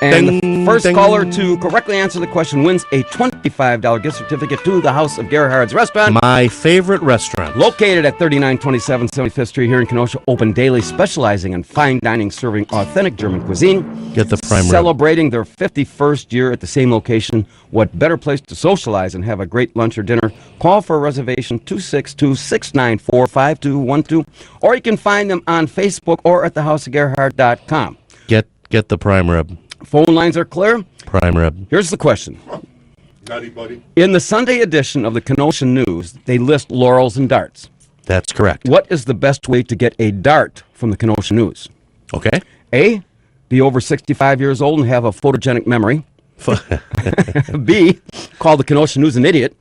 And the first caller to correctly answer the question wins a $25 gift certificate to the House of Gerhard's Restaurant. My favorite restaurant. Located at 3927 75th Street here in Kenosha, open daily, specializing in fine dining, serving authentic German cuisine. Get the prime rib. Celebrating their 51st year at the same location. What better place to socialize and have a great lunch or dinner? Call for a reservation 262-694-5212, or you can find them on Facebook or at thehouseofgerhard.com. Get the prime rib. Phone lines are clear. Prime rib. Here's the question. Nutty buddy. In the Sunday edition of the Kenosha News, they list laurels and darts. That's correct. What is the best way to get a dart from the Kenosha News? Okay. A, be over 65 years old and have a photogenic memory. B, call the Kenosha News an idiot.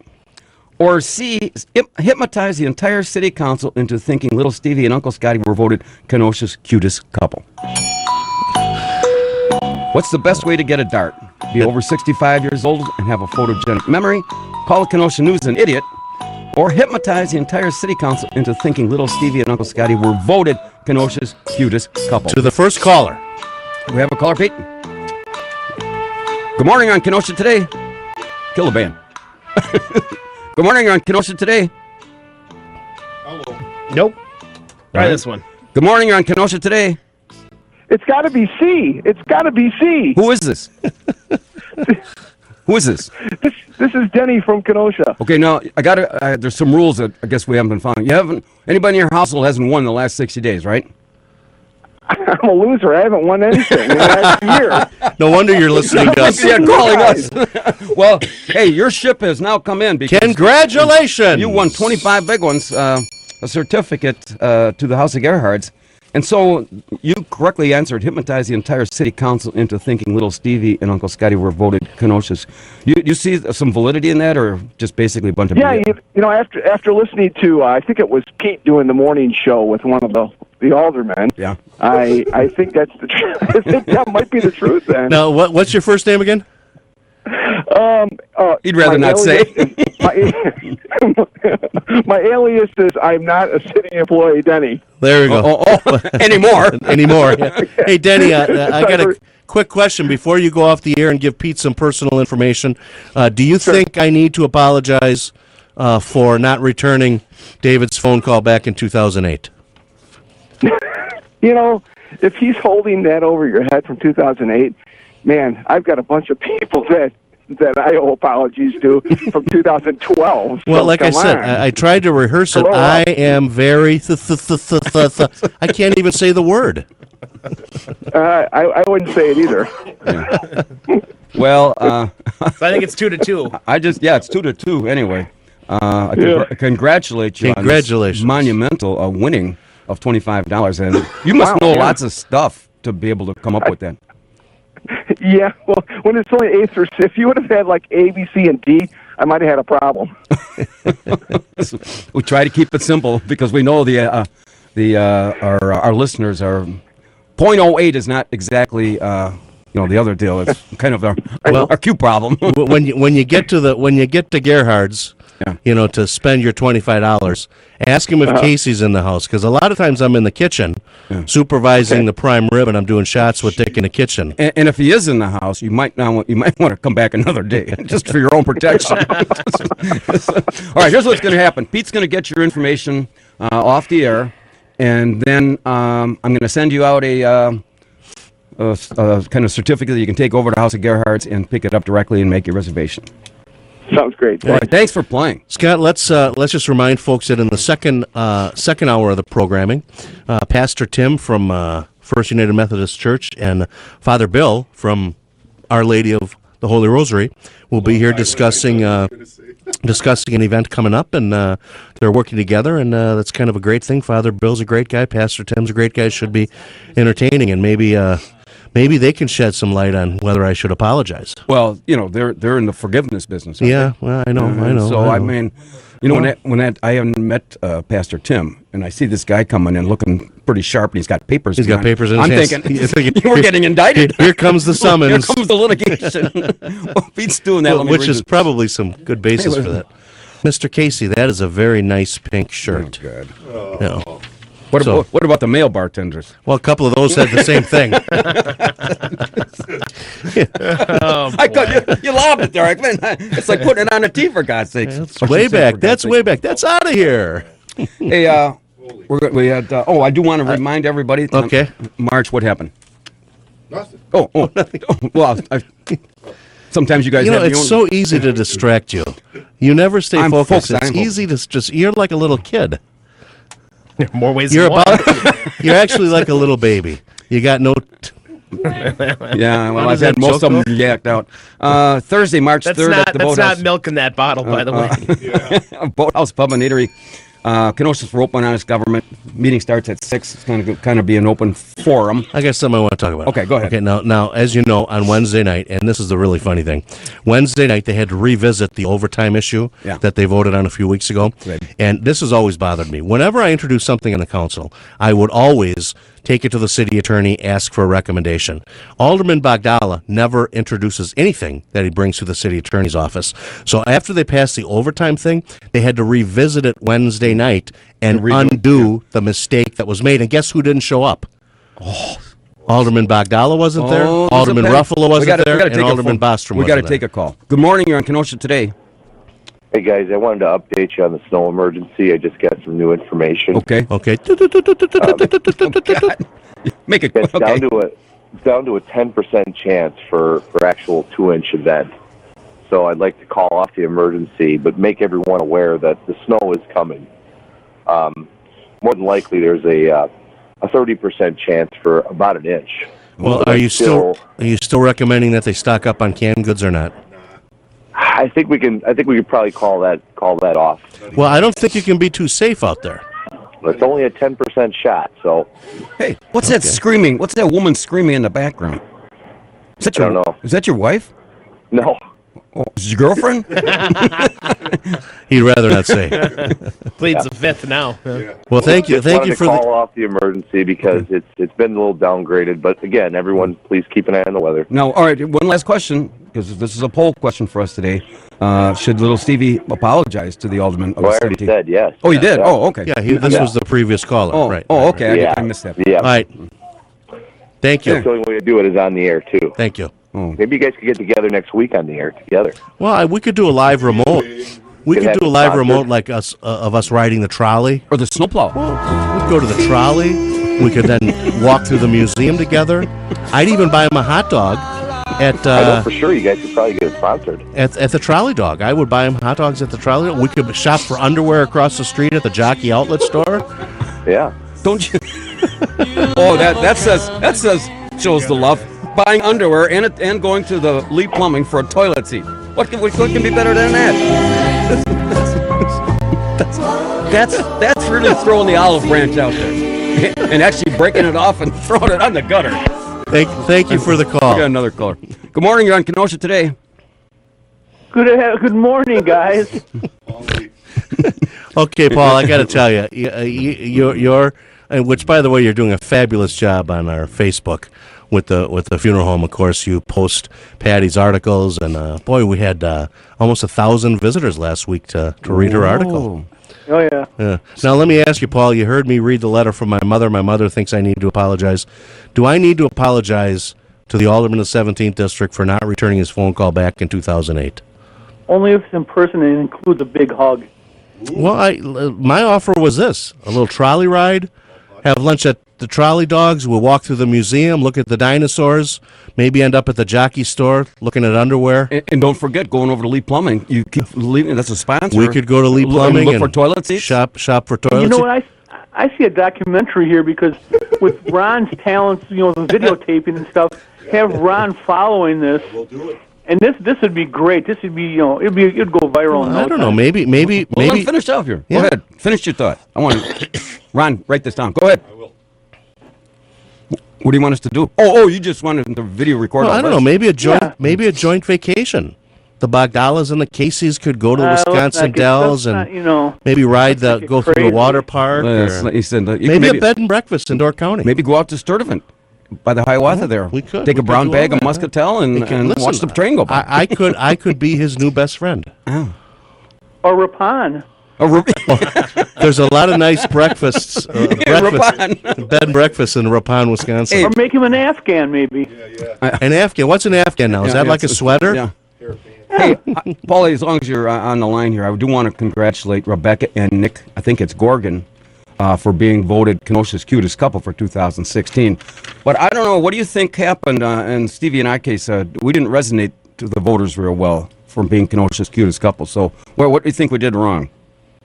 Or C, hypnotize the entire city council into thinking little Stevie and Uncle Scotty were voted Kenosha's cutest couple. What's the best way to get a dart? Be over 65 years old and have a photogenic memory, call the Kenosha News an idiot, or hypnotize the entire city council into thinking little Stevie and Uncle Scotty were voted Kenosha's cutest couple. To the first caller. We have a caller, Pete. Good morning on Kenosha Today. Kill the band. Good morning on Kenosha Today. Hello. Nope. Try Right. this one. Good morning on Kenosha Today. It's got to be C. It's got to be C. Who is this? Who is this? This is Denny from Kenosha. Okay, now I got to. There's some rules that I guess we haven't been following. You haven't. Anybody in your household hasn't won in the last 60 days, right? I'm a loser. I haven't won anything in the last year. No wonder you're listening to us. Yeah, calling us. Well, hey, your ship has now come in. Because Congratulations! You won 25 big ones, a certificate to the House of Gerhard's. And so you correctly answered, hypnotize the entire city council into thinking little Stevie and Uncle Scotty were voted Kenosha's. You see some validity in that, or just basically a bunch of... Yeah, you know, after listening to, I think it was Pete doing the morning show with one of the aldermen. Yeah. I think that's the truth. I think that might be the truth then. Now, what's your first name again? He'd rather not say. My alias is I'm not a city employee, Denny. There we go. Anymore. Anymore. Yeah. Hey, Denny, I got a quick question before you go off the air and give Pete some personal information. Do you think I need to apologize for not returning David's phone call back in 2008? You know, if he's holding that over your head from 2008, man, I've got a bunch of people that I owe apologies to from 2012. Well, so like I said, I tried to rehearse it. I am very... I can't even say the word. I wouldn't say it either. Yeah. Well, so I think it's 2-2. It's 2-2 anyway. I congratulate you on this monumental winning of $25, and you must know lots of stuff to be able to come up with that. Yeah, well, when it's only eighth or if you would have had like A, B, C, and D, I might have had a problem. We try to keep it simple because we know our listeners are 0.08 is not exactly the other deal. It's kind of our Q problem. when you get to Gerhard's, to spend your $25, ask him if Casey's in the house, because a lot of times I'm in the kitchen supervising the prime rib, and I'm doing shots with Dick in the kitchen. And if he is in the house, you might want to come back another day just for your own protection. All right, here's what's going to happen. Pete's going to get your information off the air, and then I'm going to send you out a kind of certificate that you can take over to House of Gerhard's and pick it up directly and make your reservation. Sounds great. All right, thanks for playing, Scott. Let's just remind folks that in the second hour of the programming, Pastor Tim from First United Methodist Church and Father Bill from Our Lady of the Holy Rosary will be here discussing an event coming up, and they're working together, and that's kind of a great thing. Father Bill's a great guy. Pastor Tim's a great guy. Should be entertaining, and maybe they can shed some light on whether I should apologize. Well, they're in the forgiveness business. Yeah, well, I know. So I mean, when I haven't met Pastor Tim, and I see this guy coming in looking pretty sharp, and he's got papers. He's got papers in his hands. I'm thinking we're getting indicted. Here comes the summons. Here comes the litigation. Well, Pete's doing that, which is probably some good basis for that. Mr. Casey, that is a very nice pink shirt. Oh, good. What about the male bartenders? Well, a couple of those had the same thing. You lobbed it there. It's like putting it on a tee, for God's sake. That's way back. That's way back. That's out of here. Hey, we had. I do want to remind everybody. Okay. March, what happened? Nothing. Nothing. Well, sometimes you guys. It's so easy to distract you. You never stay focused. It's easy to you're like a little kid. More ways than one. You're actually like a little baby. You got no... Yeah, well, I've had most of them yacked out. Thursday, March 3rd at the Boathouse. That's not milking that bottle, by the way. Boathouse Pub and Eatery. Kenosha's for open honest government. Meeting starts at 6. It's going to kind of be an open forum. I got something I want to talk about. Okay, go ahead. Okay, now, as you know, on Wednesday night, and this is the really funny thing, Wednesday night they had to revisit the overtime issue that they voted on a few weeks ago. Right. And this has always bothered me. Whenever I introduce something in the council, I would always take it to the city attorney, ask for a recommendation. Alderman Bagdala never introduces anything that he brings to the city attorney's office. So after they passed the overtime thing, they had to revisit it Wednesday night and undo the mistake that was made. And guess who didn't show up? Alderman Bagdala wasn't there. Alderman Ruffalo wasn't there. And Alderman Bostrom wasn't there. We got to take a call. Good morning. You're on Kenosha Today. Hey, guys, I wanted to update you on the snow emergency. I just got some new information. Okay. Make it it's okay. down to a 10% chance for actual 2-inch event. So I'd like to call off the emergency, but make everyone aware that the snow is coming. More than likely, there's a 30% chance for about an inch. Well, are you still recommending that they stock up on canned goods or not? I think we can probably call that off. Well, I don't think you can be too safe out there. It's only a 10% shot, so. Hey, what's that screaming? What's that woman screaming in the background? I don't know. Is that your wife? No. Oh, is your girlfriend? He'd rather not say. Pleads the fifth now. Yeah. Well, thank you for call off the emergency because it's been a little downgraded. But again, everyone, please keep an eye on the weather. Now, all right. One last question, because this is a poll question for us today. Should little Stevie apologize to the alderman of the city? I already said yes. Oh, you did? Yeah. Oh, okay. Yeah, this was the previous caller. Oh, right. Oh, okay. Yeah. I missed that. Yeah. All right. Thank you. That's the only way to do it is on the air, too. Thank you. Maybe you guys could get together next week on the air together. Well, we could do a live remote. We could do a live remote like us of us riding the trolley. Or the snowplow. Well, we'd go to the trolley. We could then walk through the museum together. I'd even buy him a hot dog at... I know for sure you guys could probably get it sponsored. At the Trolley Dog. I would buy him hot dogs at the Trolley Dog. We could shop for underwear across the street at the Jockey Outlet store. Yeah. Don't you... Oh, that says shows the love. Buying underwear and going to the Lee Plumbing for a toilet seat. What can be better than that? That's really throwing the olive branch out there and actually breaking it off and throwing it on the gutter. Thank you for the call. We got another caller. Good morning. You're on Kenosha Today. Good morning, guys. Okay, Paul, I got to tell you, you're, which by the way, you're doing a fabulous job on our Facebook with the funeral home. Of course, you post Patty's articles, and boy, we had almost 1,000 visitors last week to read her article. Oh yeah. Now let me ask you, Paul. You heard me read the letter from my mother. My mother thinks I need to apologize. Do I need to apologize to the alderman of the 17th district for not returning his phone call back in 2008? Only if it's in person and includes a big hug. Well, my offer was this: a little trolley ride, have lunch at the Trolley Dogs. We'll walk through the museum, look at the dinosaurs, maybe end up at the jockey store looking at underwear. And don't forget, going over to Lee Plumbing. You keep leaving. That's a sponsor. We could go to Lee Plumbing and look for toilet seats. Shop for toilet You know seats. what? I see a documentary here because with Ron's talents, the videotaping and stuff, have Ron following this. We'll do it. And this would be great. This would be, it'd go viral. I don't know. Maybe. Well, let me finish up here. Yeah. Go ahead. Finish your thought. I want Ron, write this down. Go ahead. I will. What do you want us to do? Oh, you just wanted to video record. Well, I don't know. Maybe a joint vacation. The Bogdalas and the Caseys could go to the Wisconsin Dells and maybe go through the water park. He said, maybe a bed and breakfast in Door County. Maybe go out to Sturtevant by the Hiawatha there. We could take a brown bag of Muscatel and watch the train go by. I could be his new best friend. Oh. Or Rapon. There's a lot of nice breakfasts, bed and breakfast in Rapon, Wisconsin. Or make him an Afghan, maybe. An Afghan? What's an Afghan now? Is that like a sweater? Yeah. Hey, Paulie, as long as you're on the line here, I do want to congratulate Rebecca and Nick, I think it's Gorgon, for being voted Kenosha's cutest couple for 2016. But I don't know, what do you think happened in Stevie and I case? We didn't resonate to the voters real well for being Kenosha's cutest couple. So what do you think we did wrong?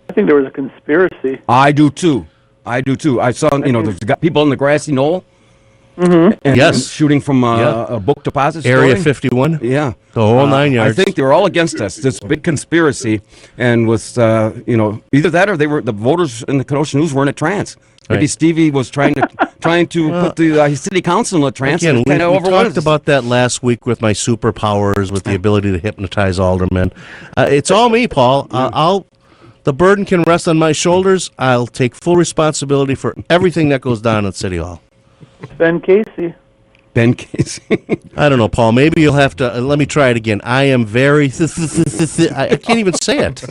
I think there was a conspiracy. I do too. I saw, there's people in the grassy knoll. Mm-hmm. And shooting from a book deposit Area 51? Yeah. The whole 9 yards. I think they were all against us, this big conspiracy, and was, either that or the voters in the Kenosha News were in a trance. Maybe Right. Stevie was trying to put the city council in a trance. Again, and we overwhelmed talked about that last week with my superpowers, with the ability to hypnotize aldermen. It's all me, Paul. The burden can rest on my shoulders. I'll take full responsibility for everything that goes down at City Hall. Ben Casey. I don't know, Paul. Maybe you'll have to. Let me try it again. I am very. I can't even say it.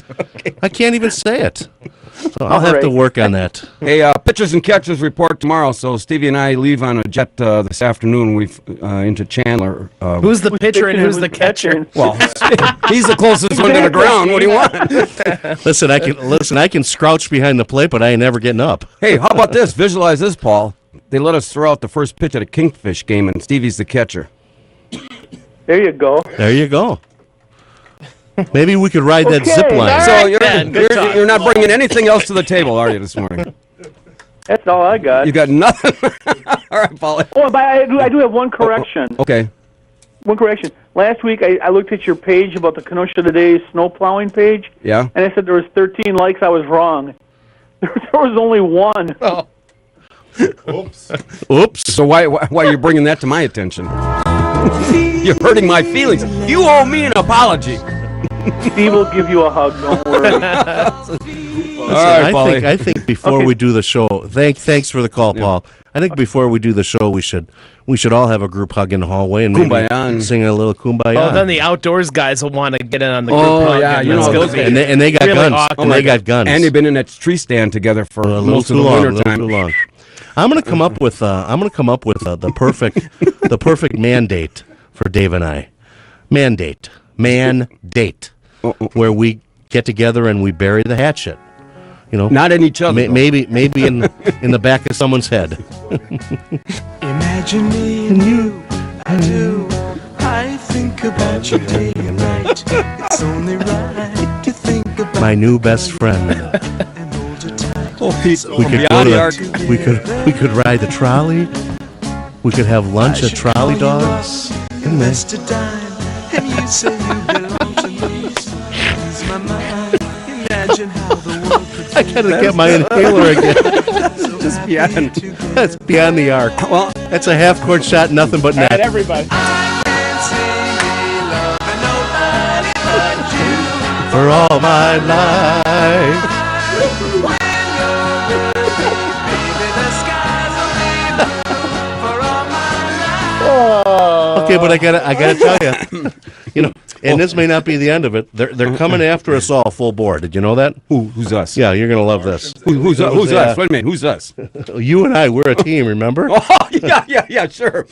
I can't even say it. So I'll have to work on that. Hey, pitchers and catchers report tomorrow. So Stevie and I leave on a jet this afternoon. We've into Chandler. Who's the pitcher and who's the catcher? Well, he's the closest one to the ground. What do you want? Listen, I can crouch behind the plate, but I ain't never getting up. Hey, how about this? Visualize this, Paul. They let us throw out the first pitch at a Kingfish game, and Stevie's the catcher. There you go. There you go. Maybe we could ride that zip line. So you're not bringing anything else to the table, are you, this morning? That's all I got. You got nothing? All right, Paul. Oh, but I do have one correction. Okay. One correction. Last week, I looked at your page about the Kenosha Today snow plowing page. Yeah. And I said there was 13 likes. I was wrong. There was only one. Oh. Oops. So why are you bringing that to my attention? You're hurting my feelings. You owe me an apology. Steve will give you a hug. Don't worry. All right, Paulie. I think before we do the show, thanks for the call, Paul. I think before we do the show, we should all have a group hug in the hallway and maybe sing a little kumbaya. Oh, then the outdoors guys will want to get in on the group hug. Yeah, those guys. And they got guns. Awkward. And they got guns. And they've been in that tree stand together for a little most too of the long. winter time. Too long. I'm going to come up with the perfect mandate for Dave and I. Mandate, where we get together and we bury the hatchet. You know, not in each other. Maybe in the back of someone's head. Imagine me and you, I do. I think about you day and night. It's only right to think about my new best friend. We could ride the trolley. We could have lunch at Trolley Dogs. Invest a dime, and you say you belong to me. Ease my mind. Imagine how the world could. I gotta get my inhaler again. Just beyond. That's beyond the arc. Well, that's a half-court shot, nothing but net. Everybody. For all my life. Okay, but I gotta tell you, you know, and this may not be the end of it. They're coming after us all full board. Did you know that? Who's us? Yeah, you're gonna love this. Who's us? Wait a minute. Who's us? You and I, we're a team. Remember? Oh yeah, sure.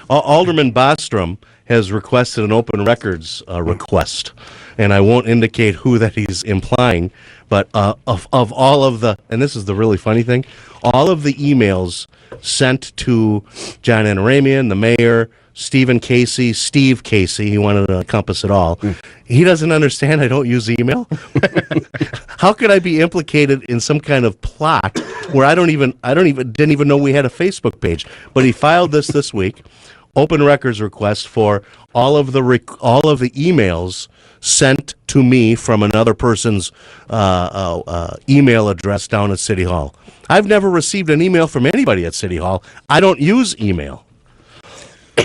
Alderman Bostrom has requested an open records request, and I won't indicate who that he's implying, but of all of the, and this is the really funny thing, all of the emails sent to John Anaramian, the mayor, Steve Casey, he wanted to encompass it all. He doesn't understand I don't use email. How could I be implicated in some kind of plot where didn't even know we had a Facebook page? But he filed this week. Open records request for all of the emails sent to me from another person's email address down at City Hall. I've never received an email from anybody at City Hall. I don't use email.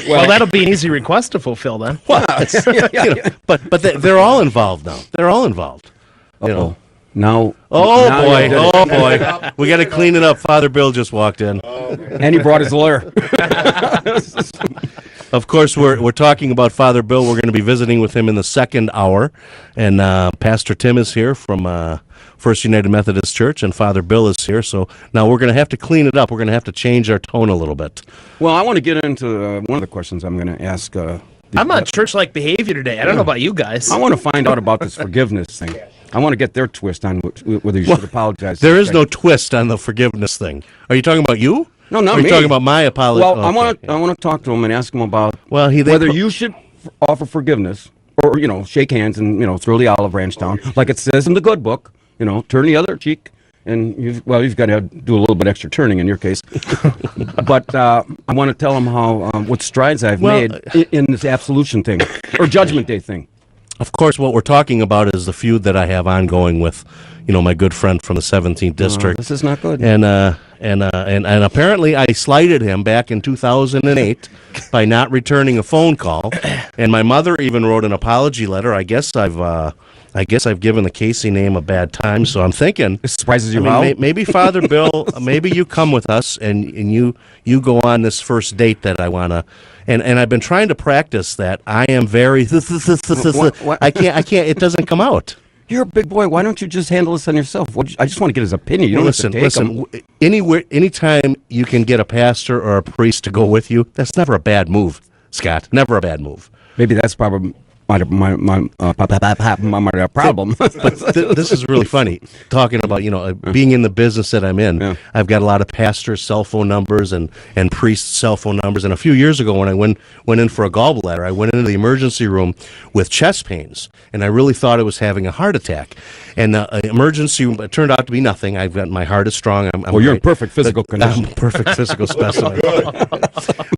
Well, that'll be an easy request to fulfill then. Well, you know, but they're all involved now. They're all involved. You know. Now. Oh boy! We got to clean it up. Father Bill just walked in, and he brought his lawyer. Of course, we're talking about Father Bill. We're going to be visiting with him in the second hour, and Pastor Tim is here from First United Methodist Church, and Father Bill is here. So now we're going to have to clean it up. We're going to have to change our tone a little bit. Well, I want to get into one of the questions I'm going to ask. I'm on church-like behavior today. I don't know about you guys. I want to find out about this forgiveness thing. I want to get their twist on whether you should apologize. There is no twist on the forgiveness thing. Are you talking about you? No, not me. Are you talking about my apology? Well, okay. I want to talk to him and ask him about whether you should offer forgiveness or shake hands and throw the olive branch down like it says in the good book. Turn the other cheek, and you've got to do a little bit extra turning in your case. But I want to tell him how what strides I've made in this absolution thing or Judgment Day thing. Of course, what we're talking about is the feud that I have ongoing with, my good friend from the 17th district. This is not good. And apparently I slighted him back in 2008 by not returning a phone call. And my mother even wrote an apology letter. I guess I've given the Casey name a bad time. So I'm thinking, it surprises you. Maybe Father Bill, maybe you come with us and you go on this first date that I wanna. And I've been trying to practice that. I am very. What? I can't. It doesn't come out. You're a big boy. Why don't you just handle this on yourself? I just want to get his opinion. You don't have to take him. Anytime you can get a pastor or a priest to go with you, that's never a bad move, Scott. Never a bad move. Maybe that's probably my problem. But this is really funny. Talking about being in the business that I'm in, I've got a lot of pastors' cell phone numbers and priests' cell phone numbers. And a few years ago, when I went in for a gallbladder, I went into the emergency room with chest pains, and I really thought I was having a heart attack. And the emergency room, it turned out to be nothing. I've got my heart is strong. You're in perfect physical condition. I'm perfect physical specimen.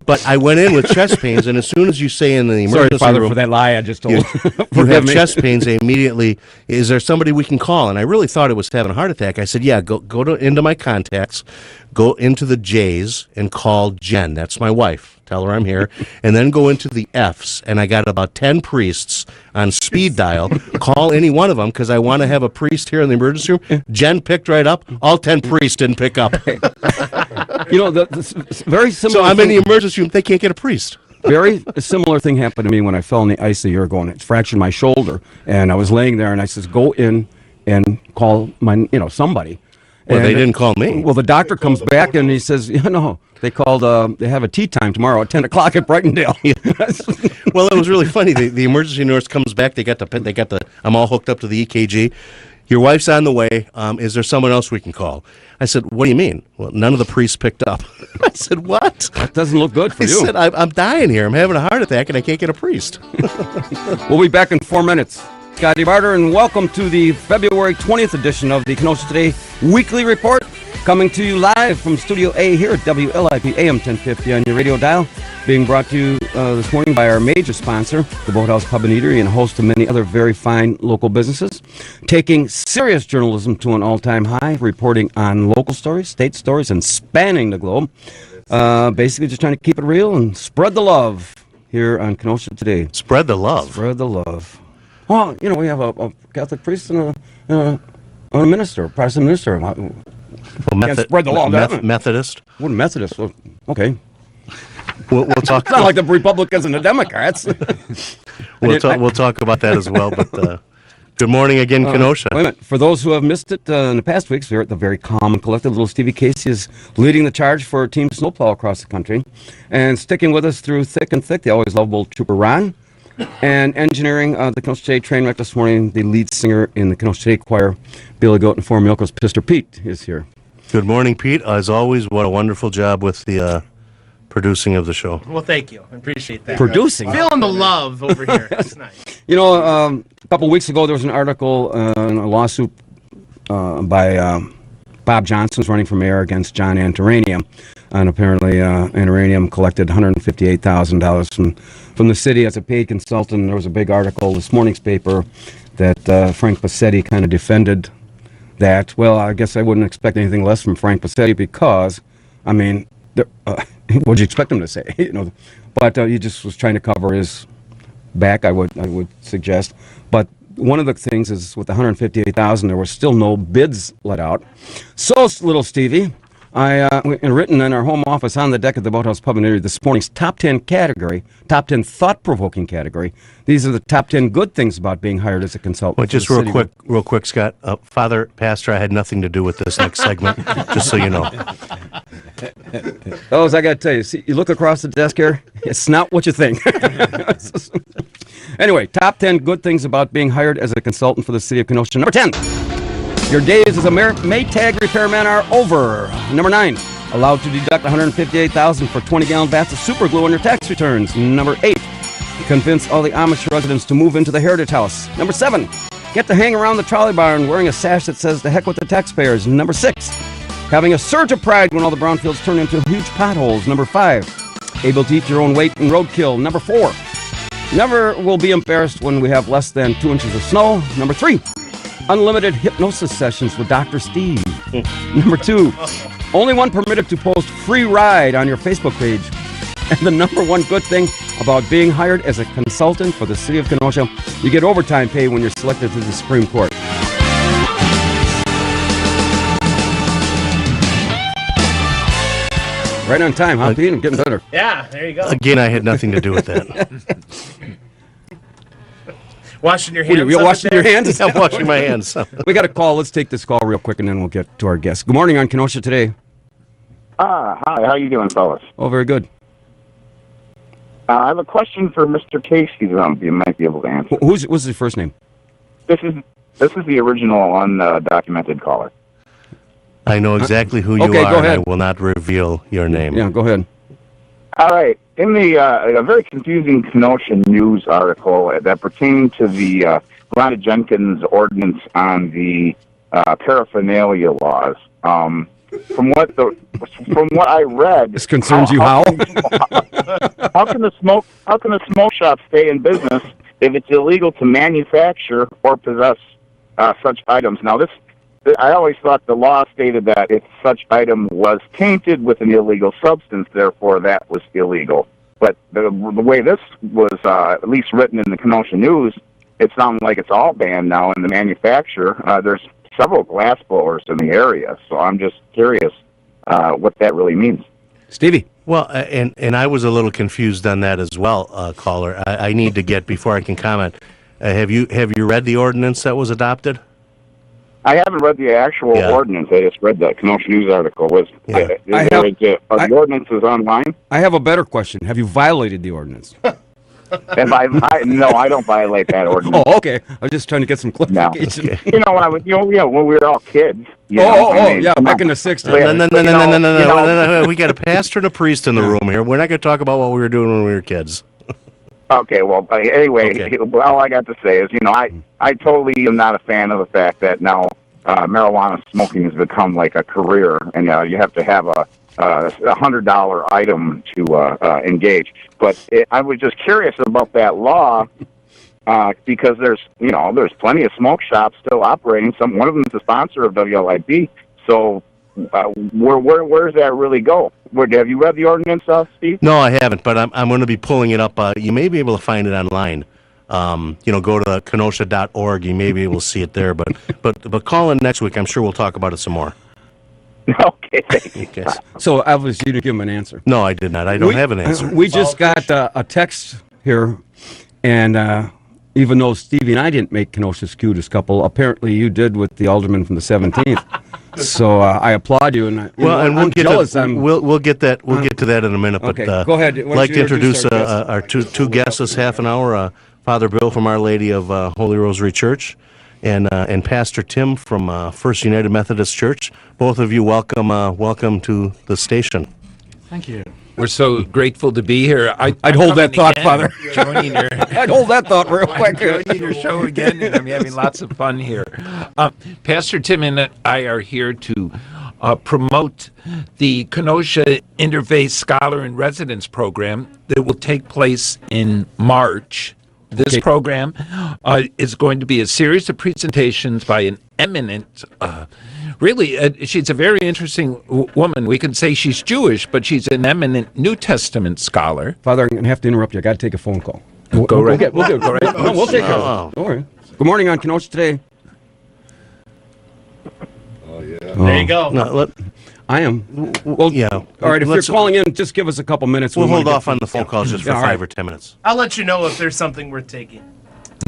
But I went in with chest pains, and as soon as you say in the emergency Father, room, for that lie I just told. You have chest pains, they immediately, is there somebody we can call? And I really thought it was having a heart attack. I said, yeah, go into my contacts, go into the J's and call Jen. That's my wife. Tell her I'm here. And then go into the F's. And I got about 10 priests on speed dial. Call any one of them because I want to have a priest here in the emergency room. Jen picked right up. All 10 priests didn't pick up. The very similar. So I'm in the emergency room. They can't get a priest. Very similar thing happened to me when I fell in the ice a year ago, and it fractured my shoulder. And I was laying there, and I says, "Go in and call somebody." Well, they didn't call me. Well, the doctor comes back and he says, no, they called, they have a tea time tomorrow at 10 o'clock at Brightondale. Well, it was really funny. The emergency nurse comes back. They got the. I'm all hooked up to the EKG. Your wife's on the way. Is there someone else we can call? I said, what do you mean? Well, none of the priests picked up. I said, what? That doesn't look good for you. I said, I'm dying here. I'm having a heart attack and I can't get a priest. We'll be back in 4 minutes. Scotty Barter, and welcome to the February 20th edition of the Kenosha Today Weekly Report, coming to you live from Studio A here at WLIP AM 1050 on your radio dial, being brought to you this morning by our major sponsor, the Boathouse Pub and Eatery, and a host of many other very fine local businesses, taking serious journalism to an all-time high, reporting on local stories, state stories, and spanning the globe. Basically just trying to keep it real and spread the love here on Kenosha Today. Spread the love? Spread the love. Well, we have a Catholic priest and a minister, a Protestant minister. Well, spread the law. Methodist? What Methodist? Well, okay. We'll talk. It's not like the Republicans and the Democrats. We'll talk about that as well. But good morning again, Kenosha. Wait a minute. For those who have missed it in the past weeks, we're at the very calm and collected. Little Stevie Casey is leading the charge for Team Snowplow across the country, and sticking with us through thick and thick. The always lovable Trooper Ron. And engineering the Kenosha Today train wreck this morning, the lead singer in the Kenosha Today choir, Billy Goat and Four Milkers, Mr. Pete, is here. Good morning, Pete. As always, what a wonderful job with the producing of the show. Well, thank you. I appreciate that. Producing? Feeling the love over here. That's nice. A couple of weeks ago, there was an article in a lawsuit by Bob Johnson, who's running for mayor against John Antaranium. And apparently, Antaranium collected $158,000 from the city as a paid consultant. There was a big article in this morning's paper that Frank Bassetti kind of defended that. Well, I guess I wouldn't expect anything less from Frank Bassetti because, I mean, what'd you expect him to say? But he just was trying to cover his back, I would suggest. But one of the things is with the $158,000, there were still no bids let out. So, little Stevie, written in our home office on the deck of the Boathouse Pub and Eatery this morning's top 10 category, top 10 thought-provoking category. These are the top 10 good things about being hired as a consultant. Well, just real quick, Scott. Father Pastor, I had nothing to do with this next segment, just so you know. Fellas, I got to tell you, see, you look across the desk here, it's not what you think. Anyway, top 10 good things about being hired as a consultant for the city of Kenosha. Number 10. Your days as a Maytag repairman are over. Number 9, allowed to deduct $158,000 for 20-gallon vats of super glue on your tax returns. Number 8, convince all the Amish residents to move into the Heritage House. Number 7, get to hang around the trolley barn wearing a sash that says "the heck with the taxpayers." Number 6, having a surge of pride when all the brownfields turn into huge potholes. Number 5, able to eat your own weight in roadkill. Number 4, never will be embarrassed when we have less than 2 inches of snow. Number 3, unlimited hypnosis sessions with Dr. Steve. Number 2, only one permitted to post free ride on your Facebook page. And the number 1 good thing about being hired as a consultant for the city of Kenosha, you get overtime pay when you're selected to the Supreme Court. Right on time, huh, Pete? I'm getting better. Yeah, there you go. Again, I had nothing to do with that. Washing your hands. You're washing your hands? I'm washing my hands. We got a call. Let's take this call real quick, and then we'll get to our guest. Good morning on Kenosha Today. Hi. How you doing, fellas? Oh, very good. I have a question for Mr. Casey that you might be able to answer. What's his first name? This is the original undocumented caller. I know exactly who you Okay, are, go and ahead. I will not reveal your name. Yeah, go ahead. All right. In the a very confusing Kenosha News article that pertained to the Rhonda Jenkins ordinance on the paraphernalia laws, from what I read, this concerns you how? How can the smoke shop stay in business if it's illegal to manufacture or possess such items? Now, I always thought the law stated that if such item was tainted with an illegal substance, therefore that was illegal. But the way this was at least written in the Kenosha News, it sounds like it's all banned now in the manufacture. There's several glass blowers in the area, so I'm just curious what that really means. Stevie. Well, and I was a little confused on that as well, caller. I need to get, before I can comment, have you read the ordinance that was adopted? I haven't read the actual ordinance. I just read the Kenosha News article. The ordinance is online? I have a better question. Have you violated the ordinance? No, I don't violate that ordinance. Oh, okay. I was just trying to get some clarification. No. You know, when we were all kids. Back in the 60s. No. We got a pastor and a priest in the room here. We're not going to talk about what we were doing when we were kids. Okay, well, anyway, all I got to say is, I totally am not a fan of the fact that now marijuana smoking has become like a career, and you have to have a $100 item to engage. But I was just curious about that law because there's plenty of smoke shops still operating. One of them is a sponsor of WLIB. So where does that really go? Have you read the ordinance, Steve? No, I haven't, but I'm going to be pulling it up. You may be able to find it online. Go to kenosha.org. You may be able to see it there. But call in next week. I'm sure we'll talk about it some more. Okay, thank you. So obviously you didn't give him an answer. No, I did not. I don't have an answer. We just got a text here, and even though Stevie and I didn't make Kenosha's cutest couple, apparently you did with the alderman from the 17th. So I applaud you, and we'll get to that in a minute. Okay, but go ahead. I'd like to introduce our two guests this half an hour. Father Bill from Our Lady of Holy Rosary Church, and Pastor Tim from First United Methodist Church. Both of you, welcome to the station. Thank you. We're so grateful to be here. I'd hold that thought, Father. I'd hold that thought real quick. Joining your show again, and I'm having lots of fun here. Pastor Tim and I are here to promote the Kenosha Interfaith Scholar in Residence program that will take place in March. This program is going to be a series of presentations by an eminent, she's a very interesting woman. We can say she's Jewish, but she's an eminent New Testament scholar. Father, I'm going to have to interrupt you. I got to take a phone call. We'll take care of it. Don't worry. Good morning on Kenosha Today. Oh, yeah. There you go. I am. Well, yeah. All right, if you're calling in, just give us a couple minutes. We'll hold off on the phone calls just for 5 or 10 minutes. I'll let you know if there's something worth taking.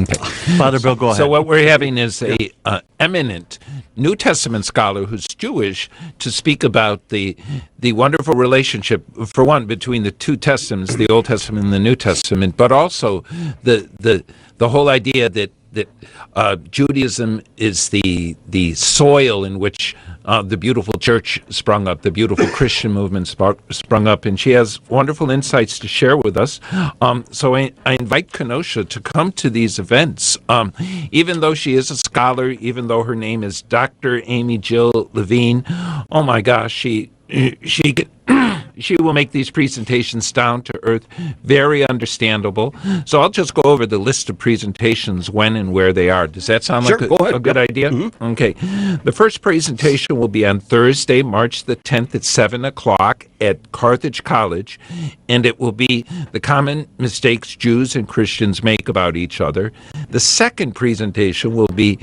Okay. Father Bill, go ahead. So what we're having is a eminent New Testament scholar who's Jewish to speak about the wonderful relationship, for one, between the two testaments, the Old Testament and the New Testament, but also the whole idea that Judaism is the soil in which the beautiful church sprung up, the beautiful Christian movement sprung up, and she has wonderful insights to share with us. So I invite Kenosha to come to these events. Even though she is a scholar, even though her name is Dr. Amy Jill Levine, oh my gosh, she will make these presentations down to earth, very understandable. So I'll just go over the list of presentations, when and where they are. Does that sound like a good idea? Mm-hmm. Okay. The first presentation will be on Thursday, March the 10th at 7 o'clock at Carthage College, and it will be the common mistakes Jews and Christians make about each other. The second presentation will be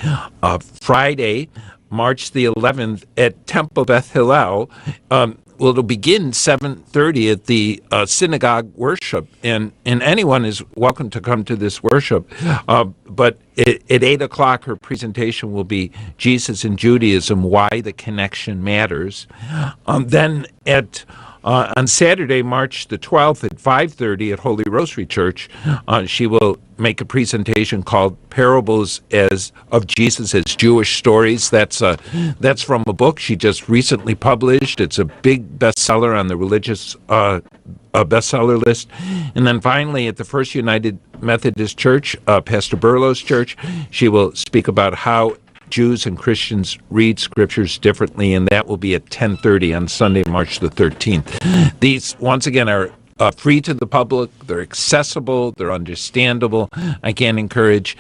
Friday, March the 11th at Temple Beth Hillel. Well, it'll begin 7:30 at the synagogue worship, and anyone is welcome to come to this worship. But at 8 o'clock, her presentation will be Jesus and Judaism, Why the Connection Matters. Then on Saturday, March the 12th at 5:30 at Holy Rosary Church, she will make a presentation called Parables of Jesus as Jewish Stories. That's from a book she just recently published. It's a big bestseller on the religious bestseller list. And then finally, at the First United Methodist Church, Pastor Burlow's church, she will speak about how Jews and Christians read scriptures differently, and that will be at 10:30 on Sunday, March the 13th. These, once again, are free to the public. They're accessible. They're understandable. I can encourage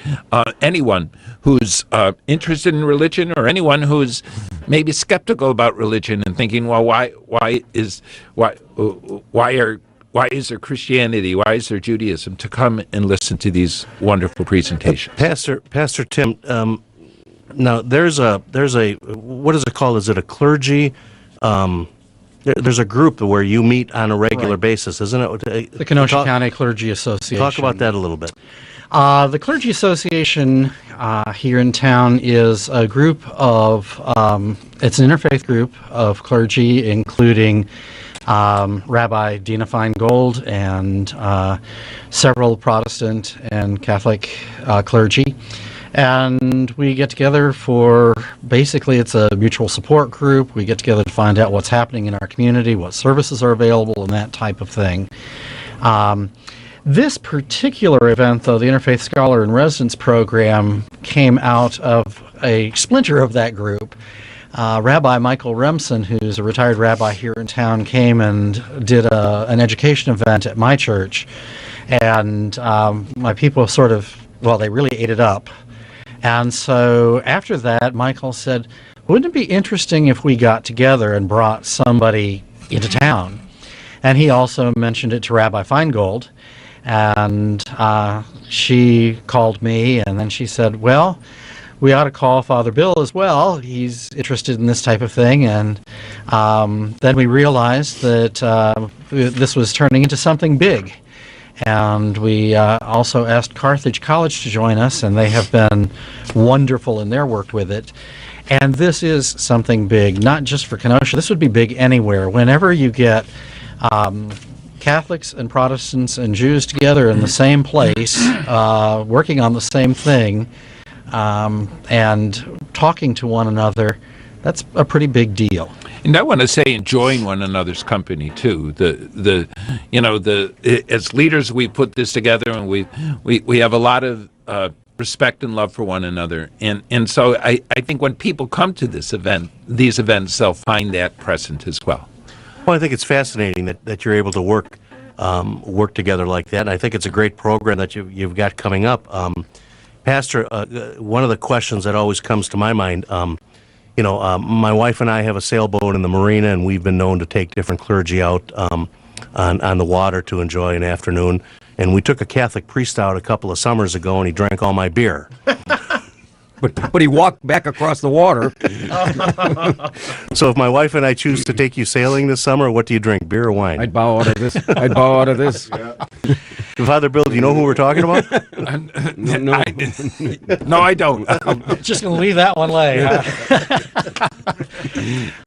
anyone who's interested in religion, or anyone who's maybe skeptical about religion and thinking, well, why is there Christianity? Why is there Judaism? To come and listen to these wonderful presentations. Pastor Tim, now there's a what is it called? Is it a clergy? There's a group where you meet on a regular basis, isn't it? The Kenosha County Clergy Association. Talk about that a little bit. The Clergy Association here in town is a group of, it's an interfaith group of clergy, including Rabbi Dina Feingold and several Protestant and Catholic clergy. And we get together for, basically it's a mutual support group. We get together to find out what's happening in our community, what services are available, and that type of thing. This particular event, though, the Interfaith Scholar in Residence program, came out of a splinter of that group. Rabbi Michael Remsen, who's a retired rabbi here in town, came and did an education event at my church. And my people sort of, well, they really ate it up. And so after that, Michael said, wouldn't it be interesting if we got together and brought somebody into town? And he also mentioned it to Rabbi Feingold. And she called me, and then she said, well, we ought to call Father Bill as well. He's interested in this type of thing. And then we realized that this was turning into something big. And we also asked Carthage College to join us, and they have been wonderful in their work with it. And this is something big, not just for Kenosha. This would be big anywhere. Whenever you get Catholics and Protestants and Jews together in the same place, working on the same thing, and talking to one another, that's a pretty big deal. And I want to say enjoying one another's company too. As leaders, we put this together, and we have a lot of respect and love for one another. And so I think when people come to these events, they'll find that present as well. Well, I think it's fascinating that you're able to work together like that. And I think it's a great program that you've got coming up. Pastor, one of the questions that always comes to my mind, my wife and I have a sailboat in the marina, and we've been known to take different clergy out on the water to enjoy an afternoon. And we took a Catholic priest out a couple of summers ago, and he drank all my beer. But he walked back across the water. So if my wife and I choose to take you sailing this summer, what do you drink, beer or wine? I'd bow out of this. I'd bow out of this. Yeah. Father Bill, do you know who we're talking about? No, I don't. I'm just going to leave that one lay.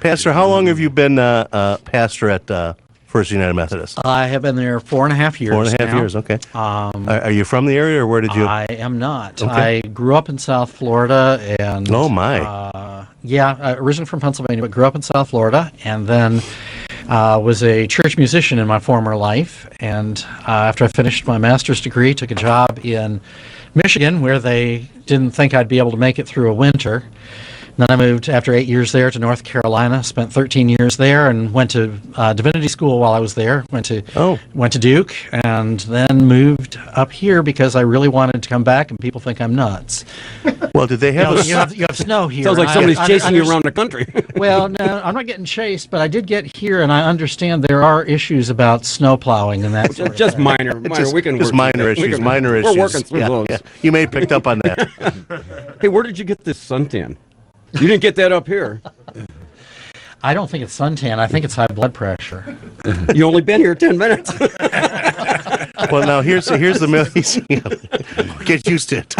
Pastor, how long have you been pastor at First United Methodist? I have been there 4.5 years. 4.5 years, okay. Are you from the area, or where did you? I am not. Okay. I grew up in South Florida, and oh my, originally from Pennsylvania, but grew up in South Florida, and then was a church musician in my former life. And after I finished my master's degree, took a job in Michigan, where they didn't think I'd be able to make it through a winter. Then I moved, after 8 years there, to North Carolina, spent 13 years there, and went to divinity school while I was there, went to Duke, and then moved up here because I really wanted to come back, and people think I'm nuts. Well, did they have you have snow here. Sounds like somebody's chasing you around the country. Well, no, I'm not getting chased, but I did get here, and I understand there are issues about snow plowing and that sort of just thing. minor. We can just work minor issues. Minor issues. We're working through those. Yeah. You may have picked up on that. Hey, where did you get this suntan? You didn't get that up here. I don't think it's suntan. I think it's high blood pressure. You only been here 10 minutes. Well, now here's the get used to it.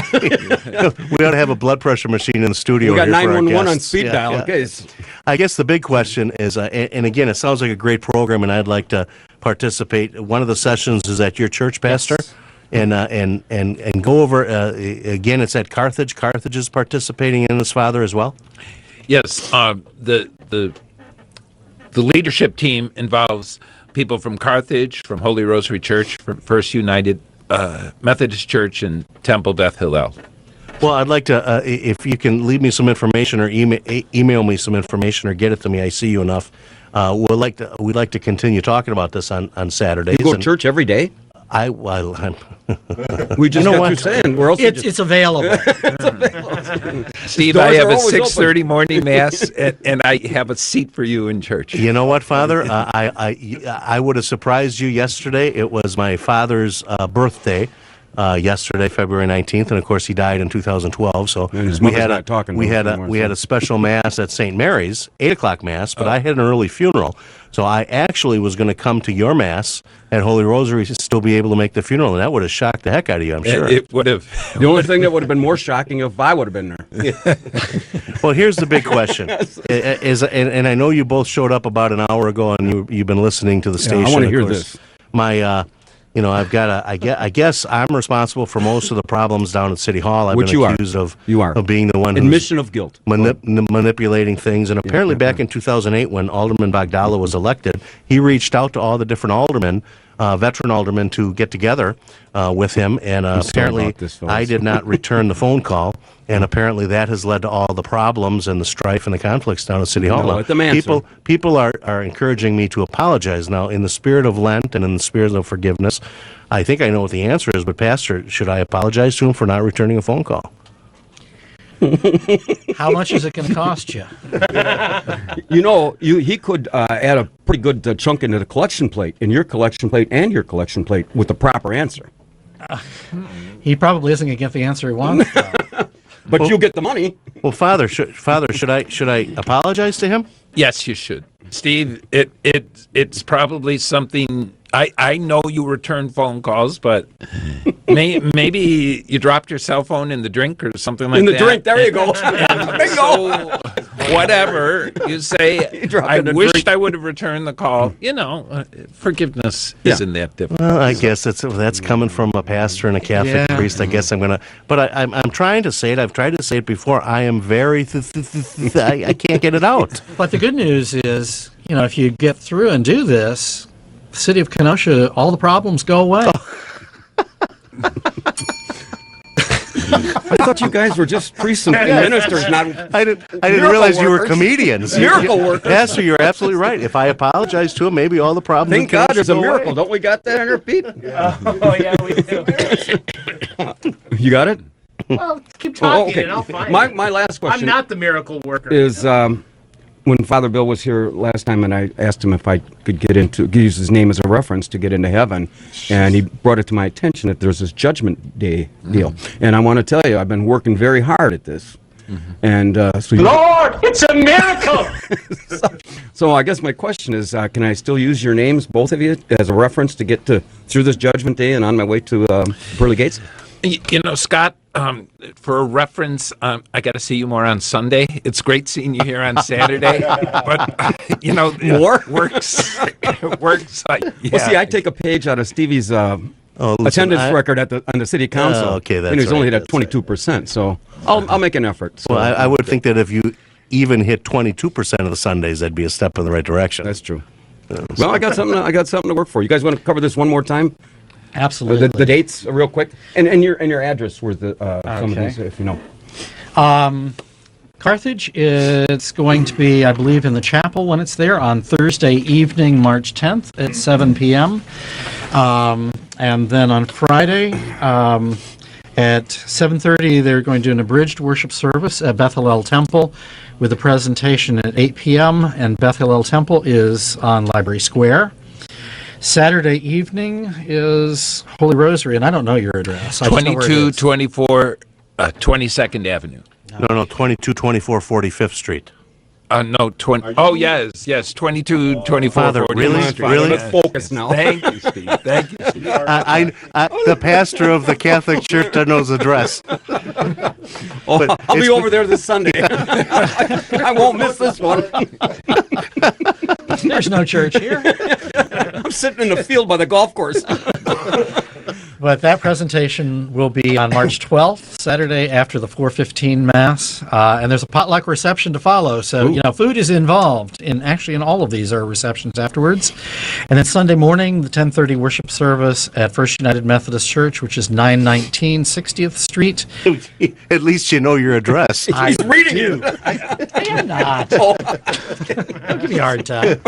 We ought to have a blood pressure machine in the studio. We got here 911 on speed dial. Yeah. Okay. I guess the big question is, and again, it sounds like a great program, and I'd like to participate. One of the sessions is at your church, Pastor. Yes. And go over again. It's at Carthage. Carthage is participating in this, Father, as well. Yes, the leadership team involves people from Carthage, from Holy Rosary Church, from First United Methodist Church, and Temple Beth Hillel. Well, I'd like to, if you can leave me some information or email me some information or get it to me. I see you enough. We'd like to continue talking about this on Saturdays. You go to church every day? We just got you saying. Where else it's available. Steve, I have a 6:30 morning mass, and I have a seat for you in church. You know what, Father? I would have surprised you yesterday. It was my father's birthday, yesterday, February 19th, and of course he died in 2012. So we had a special mass at St. Mary's, 8:00 mass, but I had an early funeral. So I actually was going to come to your mass at Holy Rosary to still be able to make the funeral, and that would have shocked the heck out of you, I'm sure. It would have. The only thing that would have been more shocking if I would have been there. Well, here's the big question: and I know you both showed up about an hour ago, and you've been listening to the station. I want to hear this. I've got I guess I'm responsible for most of the problems down at City Hall. I've Which been you accused are. of You are. of being the one Admission of guilt. manipulating things. And apparently back in 2008 when Alderman Bogdala was elected, he reached out to all the different aldermen, veteran aldermen, to get together with him. And apparently I did not return the phone call. And apparently that has led to all the problems and the strife and the conflicts down at City Hall. No, let them answer. People are encouraging me to apologize now in the spirit of Lent and in the spirit of forgiveness. I think I know what the answer is, but Pastor, should I apologize to him for not returning a phone call? How much is it going to cost you? He could add a pretty good chunk into the collection plate, in your collection plate and your collection plate, with the proper answer. He probably isn't going to get the answer he wants. But you'll get the money. Well, Father, should I apologize to him? Yes, you should, Steve. It's probably something. I know you return phone calls, but maybe you dropped your cell phone in the drink or something like that. In the drink, there you go. So whatever you say, I wished I would have returned the call. Forgiveness isn't that difficult. Well, I guess that's coming from a pastor and a Catholic priest. I guess I'm gonna. But I'm trying to say it. I've tried to say it before. I am very. I can't get it out. But the good news is, if you get through and do this, the city of Kenosha, all the problems go away. I thought you guys were just priests and ministers, not. I didn't realize you were comedians. Miracle workers. Pastor, you're absolutely right. If I apologize to him, maybe all the problems. Thank God there's a miracle. Don't we got that on our feet? Oh, yeah, we do. You got it? Well, keep talking okay. and I'll find it. My last question. I'm not the miracle worker. Is when Father Bill was here last time, and I asked him if I could use his name as a reference to get into heaven, and he brought it to my attention that there's this Judgment Day deal, and I want to tell you, I've been working very hard at this, and Lord, it's a miracle. so I guess my question is, can I still use your names, both of you, as a reference to get through this Judgment Day and on my way to pearly gates? Scott, for a reference, I got to see you more on Sunday. It's great seeing you here on Saturday, but more works. Well, see, I take a page out of Stevie's attendance record on the city council. Okay, that's and he's right, only at 22%. So I'll make an effort. So, well, I would think that if you even hit 22% of the Sundays, that'd be a step in the right direction. That's true. Well, I got something to work for. You guys want to cover this one more time? Absolutely. The dates, real quick, and your address, where some of these, if you know. Carthage, it's going to be, I believe, in the chapel when it's there on Thursday evening, March 10th at 7 p.m. And then on Friday at 7:30, they're going to do an abridged worship service at Beth Hillel Temple with a presentation at 8 p.m. And Beth Hillel Temple is on Library Square. Saturday evening is Holy Rosary, and I don't know your address. 2224 22nd Avenue. No, 2224 45th Street. No, 20. Oh, yes, 2224 Father, 45th really? Street. Really? Let's focus now. Thank you, Steve. Thank you, Steve. The pastor of the Catholic Church doesn't know his address. I'll be over there this Sunday. I won't miss this one. There's no church here. I'm sitting in the field by the golf course. But that presentation will be on March 12th, Saturday after the 4:15 Mass, and there's a potluck reception to follow. So, food is involved. In all of these are receptions afterwards. And then Sunday morning, the 10:30 worship service at First United Methodist Church, which is 919 60th Street. At least you know your address. He's reading it. I am not. Don't give me a hard time.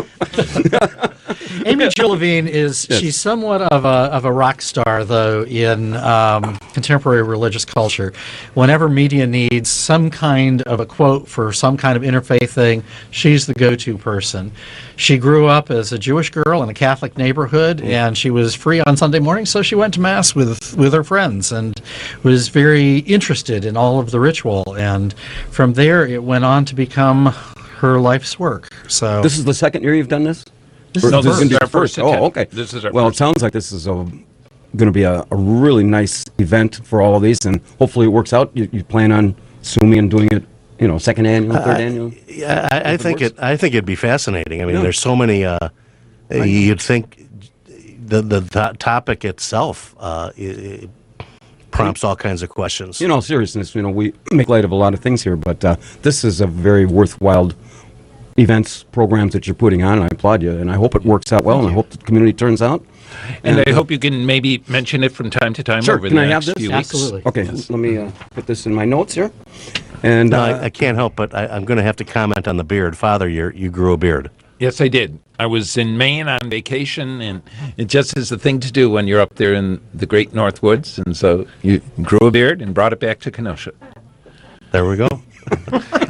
Amy Jo Levine is Yes. she's somewhat of a rock star though in contemporary religious culture. Whenever media needs some kind of a quote for some kind of interfaith thing, she's the go-to person. She grew up as a Jewish girl in a Catholic neighborhood, and she was free on Sunday morning, so she went to mass with her friends and was very interested in all of the ritual. And from there, it went on to become her life's work. So This is the second year you've done this? This is No, the this first. is our first Oh, attempt. okay. This is our Well, first. it sounds like this is going to be a really nice event for all of these, and hopefully it works out. You plan on assuming and doing it, second annual, third annual? Yeah, I think I think it'd be fascinating. I mean, Yeah. there's so many. You'd think the topic itself it prompts all kinds of questions. In all seriousness, we make light of a lot of things here, but this is a very worthwhile events, programs that you're putting on, and I applaud you, and I hope it works out well, and I hope the community turns out. And I hope you can maybe mention it from time to time Sure, over can the I have next this? few weeks. Absolutely. Okay, let me put this in my notes here. And No, I can't help but I'm going to have to comment on the beard. Father, you grew a beard. Yes, I did. I was in Maine on vacation, and it just is the thing to do when you're up there in the great North Woods. And so you grew a beard and brought it back to Kenosha. There we go.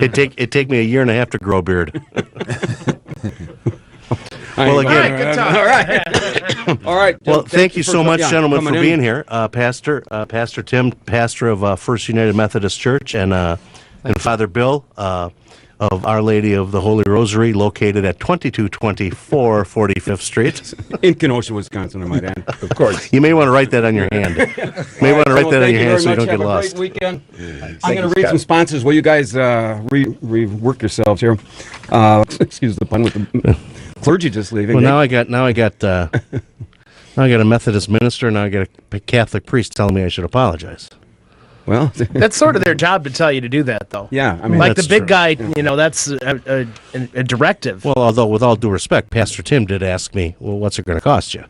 It take me a year and a half to grow a beard. Well, again, Good talk. all right. All right. well, thank you so much, gentlemen, coming for in. being here. Pastor Tim, pastor of First United Methodist Church, and Father Bill of Our Lady of the Holy Rosary, located at 2224 45th Street. In Kenosha, Wisconsin, I might add. Of course. You may want to write that on your hand. May want to write that on your hand so you don't get lost. Have a great weekend. I'm going to read some sponsors while you guys rework yourselves here. Excuse the pun with the clergy just leaving. Well, now I got a Methodist minister, and now I got a Catholic priest telling me I should apologize. Well, That's sort of their job to tell you to do that, though. yeah, I mean, Like the that's big true. guy, that's a directive. Well, although with all due respect, Pastor Tim did ask me, "Well, what's it going to cost you?"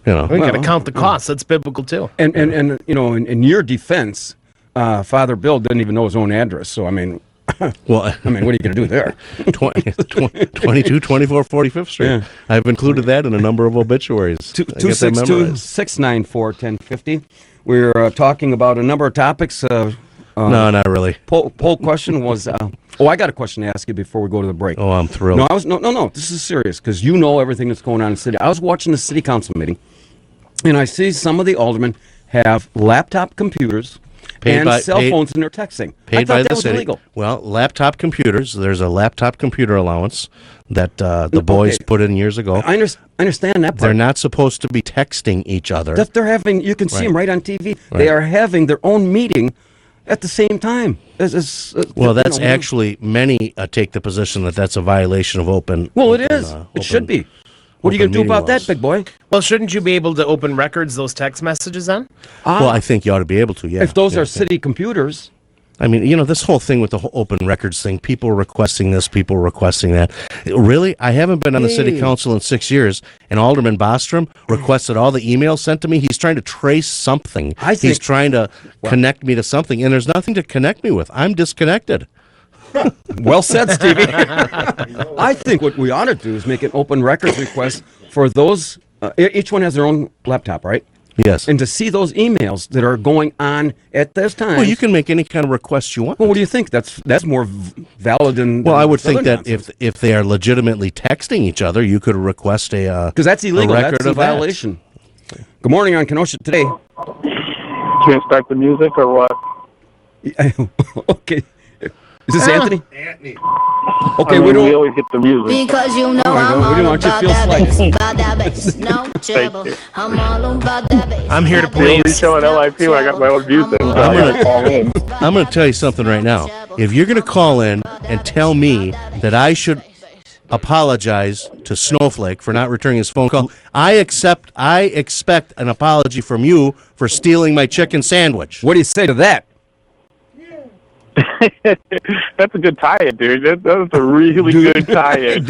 We got to well, count the costs. That's biblical too. and in your defense, Father Bill didn't even know his own address. So I mean, Well, what are you going to do there? 2224 45th Street. Yeah. I've included that in a number of obituaries. I get that memorized. 262-694-1050. We're talking about a number of topics. No, not really. Poll question was. I got a question to ask you before we go to the break. Oh, I'm thrilled. No. This is serious because you know everything that's going on in the city. I was watching the city council meeting, and I see some of the aldermen have laptop computers and cell phones, and they're texting. I Paid thought by that the was city. illegal. Well, laptop computers. There's a laptop computer allowance that the boys put in years ago. I understand that part. They're not supposed to be texting each other. That they're having. You can see Right. them right on TV. Right. They are having their own meeting at the same time. Well, that's actually many take the position that that's a violation of open. Well, it open, is. open- It should be. What are you open going to do meeting about laws. that, big boy? Well, shouldn't you be able to open records, those text messages then? Well, I think you ought to be able to. Yeah. If those yeah, are city computers. I mean, this whole thing with the whole open records thing, people requesting this, people requesting that. Really? I haven't been on the city council in 6 years, and Alderman Bostrom requested all the emails sent to me. He's trying to trace something. He's trying to connect me to something, and there's nothing to connect me with. I'm disconnected. Well said, Stevie. I think what we ought to do is make an open records request for those. Each one has their own laptop, right? Yes. And to see those emails that are going on at this time. Well, you can make any kind of request you want. Well, what do you think? That's more valid than. Well, I would think other that if they are legitimately texting each other, you could request a because that's illegal. A record That's a of that. violation. Good morning on Kenosha today. Can I start the music or what? Okay. Is this Anthony? Anthony. Okay, we don't. always get the music. Because you know I'm we don't all want you to about feel that slighted. bass, about that bass, no trouble. I'm all about that bass. I'm here to You'll be please. showing LIP when I got my own music. So I gotta call in. I'm going to tell you something right now. If you're going to call in and tell me that I should apologize to Snowflake for not returning his phone call, I expect an apology from you for stealing my chicken sandwich. What do you say to that? That's a good tie-in, dude. That was a really good tie-in.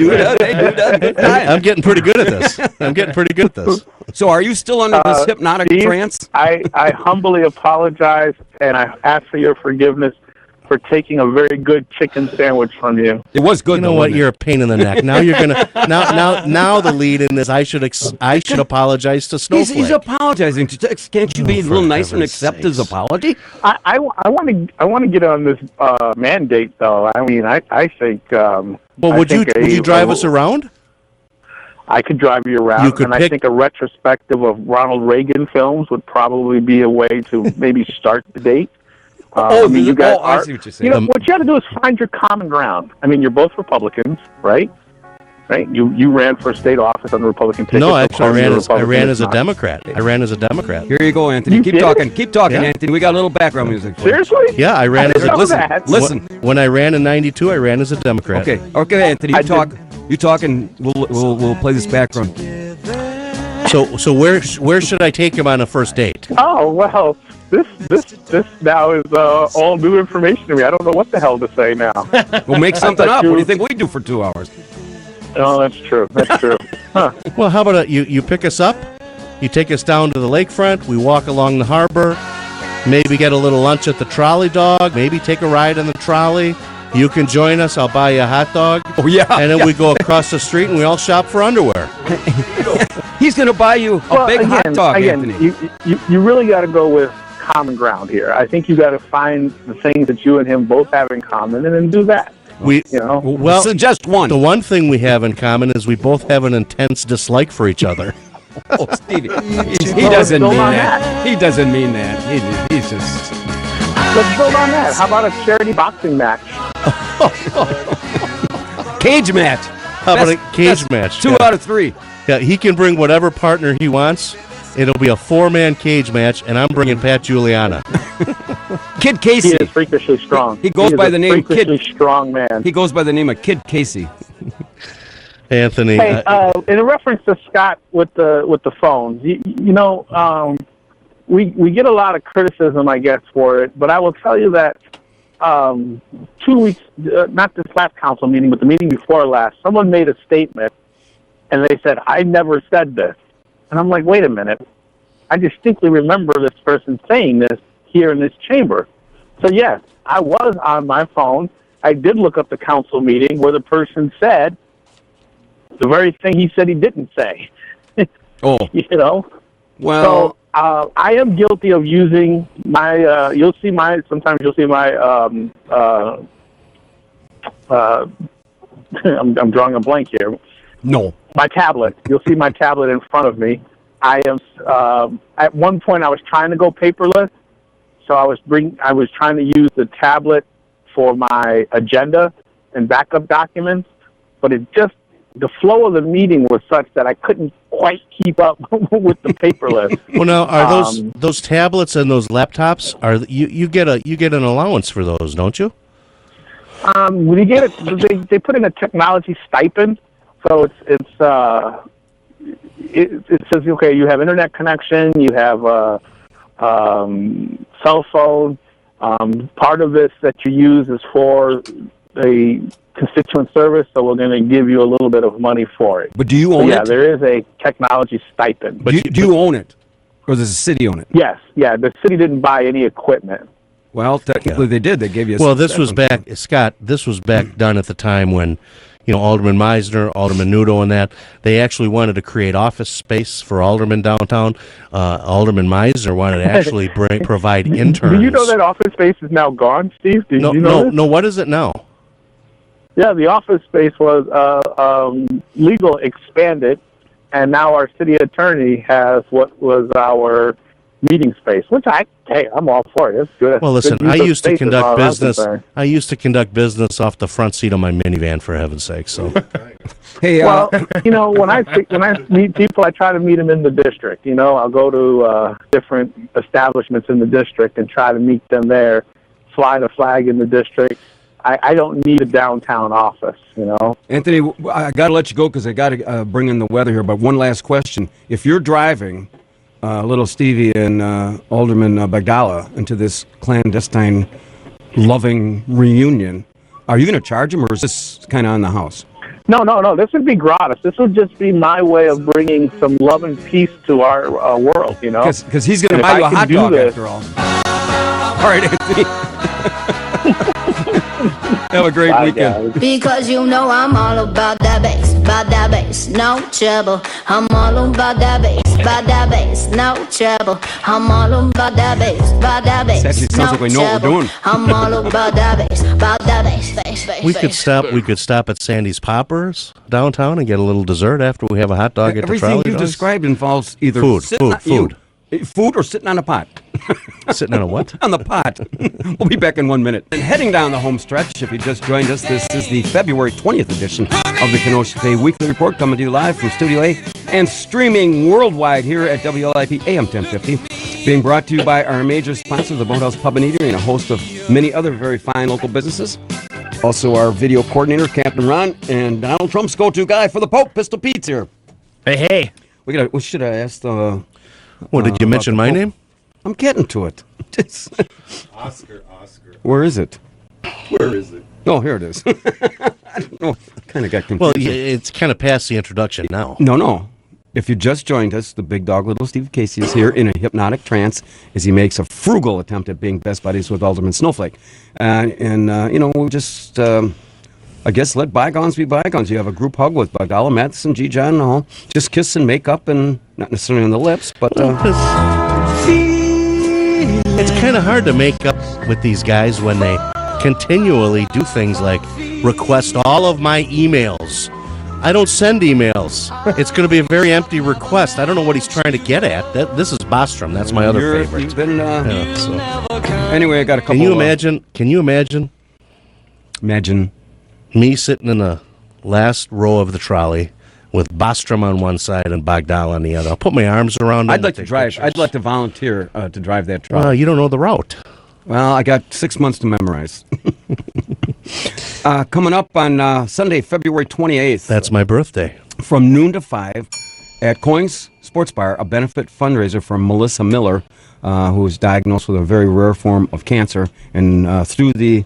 I'm getting pretty good at this. So are you still under this hypnotic Steve, trance? I humbly apologize, and I ask for your forgiveness for taking a very good chicken sandwich from you. It was good. You know what? You're a pain in the neck. Now you're gonna now the lead in this. I should apologize to Snowflake. He's apologizing. Can't you be a little nicer and accept his apology? I want to get on this mandate though. I mean, I think. Well, would you drive us around? I could drive you around, You could and I think a retrospective of Ronald Reagan films would probably be a way to maybe start the date. I mean, you guys I see what you're saying. You know, what you got to do is find your common ground. I mean, you're both Republicans, right? Right? You ran for state office on the Republican ticket. No, actually, I ran as a Democrat. I ran as a Democrat. Here you go, Anthony. You Keep did? talking. Keep talking, Yeah. Anthony. We got a little background music. For you. Seriously? Yeah, I ran as a Listen. When I ran in '92, I ran as a Democrat. Okay, Anthony. You talk, and we'll play this background. So where should I take him on a first date? Oh well, this now is all new information to me. I don't know what the hell to say now. We'll make something up. What do you think we do for 2 hours? Oh, that's true. That's true. Huh. Well, how about you pick us up, you take us down to the lakefront, we walk along the harbor, maybe get a little lunch at the trolley dog, maybe take a ride on the trolley. You can join us. I'll buy you a hot dog. Oh, yeah. And then we go across the street and we all shop for underwear. He's going to buy you a big hot dog, Anthony. You really got to go with common ground here. I think you got to find the things that you and him both have in common, and then do that. Well, suggest one. The one thing we have in common is we both have an intense dislike for each other. Oh, Stevie, he doesn't mean that. He doesn't mean that. He's just. Let's build on that. How about a charity boxing match? Cage match. How about a cage match? 2 out of 3. Yeah, he can bring whatever partner he wants. It'll be a 4-man cage match, and I'm bringing Pat Juliana. Kid Casey. He is freakishly strong. He goes by the name Kid. Strong man. He goes by the name of Kid Casey. Anthony. Hey, in reference to Scott with the phones, you know, we get a lot of criticism, I guess, for it. But I will tell you that 2 weeks, not this last council meeting, but the meeting before last, someone made a statement, and they said, "I never said this." And I'm like, wait a minute. I distinctly remember this person saying this here in this chamber. So, yes, I was on my phone. I did look up the council meeting where the person said the very thing he said he didn't say. Oh. You know? Well. So, I am guilty of using my, sometimes you'll see my, I'm drawing a blank here. No. My tablet. You'll see my tablet in front of me. I am, at one point I was trying to go paperless, so I was trying to use the tablet for my agenda and backup documents, but the flow of the meeting was such that I couldn't quite keep up with the paperless. Well, now are those tablets and those laptops? You get an allowance for those, don't you? When you get it, they put in a technology stipend, so it says, okay, you have internet connection, you have a cell phone. Part of this that you use is for a constituent service, so we're going to give you a little bit of money for it. But do you own it? Yeah, there is a technology stipend. But do you own it? Or does the city own it? Yes, yeah. The city didn't buy any equipment. Well, technically they did. They gave you. Well, this was back, Scott. This was back done at the time when, Alderman Meisner, Alderman Nudo, and that they actually wanted to create office space for aldermen downtown. Alderman Meisner wanted to actually provide interns. Do you know that office space is now gone, Steve? Did you know this? No. What is it now? Yeah, the office space was legal expanded, and now our city attorney has what was our meeting space, which I'm all for it. It's good. Well, listen, good I use of used to space conduct as business. far as I'm concerned. I used to conduct business off the front seat of my minivan, for heaven's sake. So, hey, well, when I meet people, I try to meet them in the district. I'll go to different establishments in the district and try to meet them there. Fly the flag in the district. I don't need a downtown office, Anthony, I got to let you go because I got to bring in the weather here. But one last question: if you're driving little Stevie and Alderman Bagdala into this clandestine, loving reunion, are you going to charge him, or is this kind of on the house? No. This would be gratis. This would just be my way of bringing some love and peace to our world, Because he's going to buy you a hot dog after all. All right, Anthony. Have a great Bye, weekend. guys. Because you know I'm all about that bass, no trouble. I'm all about that bass, no trouble. I'm all about that bass, This actually sounds no like we know what we're trouble. doing. I'm all about that bass. We could stop at Sandy's Poppers downtown and get a little dessert after we have a hot dog at the Everything trolley. you described involves either Food, sitting food or sitting on a pot. Sitting on a what? On the pot. We'll be back in 1 minute. And heading down the home stretch, if you just joined us, this is the February 20th edition of the Kenosha Today Weekly Report, coming to you live from Studio A and streaming worldwide here at WLIP AM 1050. Being brought to you by our major sponsor, the Boathouse Pub and Eatery, and a host of many other very fine local businesses. Also, our video coordinator, Captain Ron, and Donald Trump's go-to guy for the Pope, Pistol Pete's here. Hey. We should have asked... What, did you mention my name? I'm getting to it. Oscar. Where is it? Where is it? Oh, here it is. I don't know. Kind of got confused. Well, it's kind of past the introduction now. No. If you just joined us, the big dog, Little Steve Casey, is here in a hypnotic trance as he makes a frugal attempt at being best buddies with Alderman Snowflake. We'll just, I guess, let bygones be bygones. You have a group hug with Bagdala, Matheson, G. John, and all. Just kiss and make up, and not necessarily on the lips, but... It's kind of hard to make up with these guys when they continually do things like request all of my emails. I don't send emails. It's going to be a very empty request. I don't know what he's trying to get at. This is Bostrom. That's my other favorite. You've been, Anyway, I got a couple... Can you imagine? Imagine me sitting in the last row of the trolley with Bostrom on one side and Bagdal on the other. I'll put my arms around him. I'd like to drive. Pictures. I'd like to volunteer to drive that trolley. Well, you don't know the route. Well, I got 6 months to memorize. Coming up on Sunday, February 28th. That's my birthday. From noon to 5 at Coins Sports Bar, a benefit fundraiser for Melissa Miller, who was diagnosed with a very rare form of cancer. And through the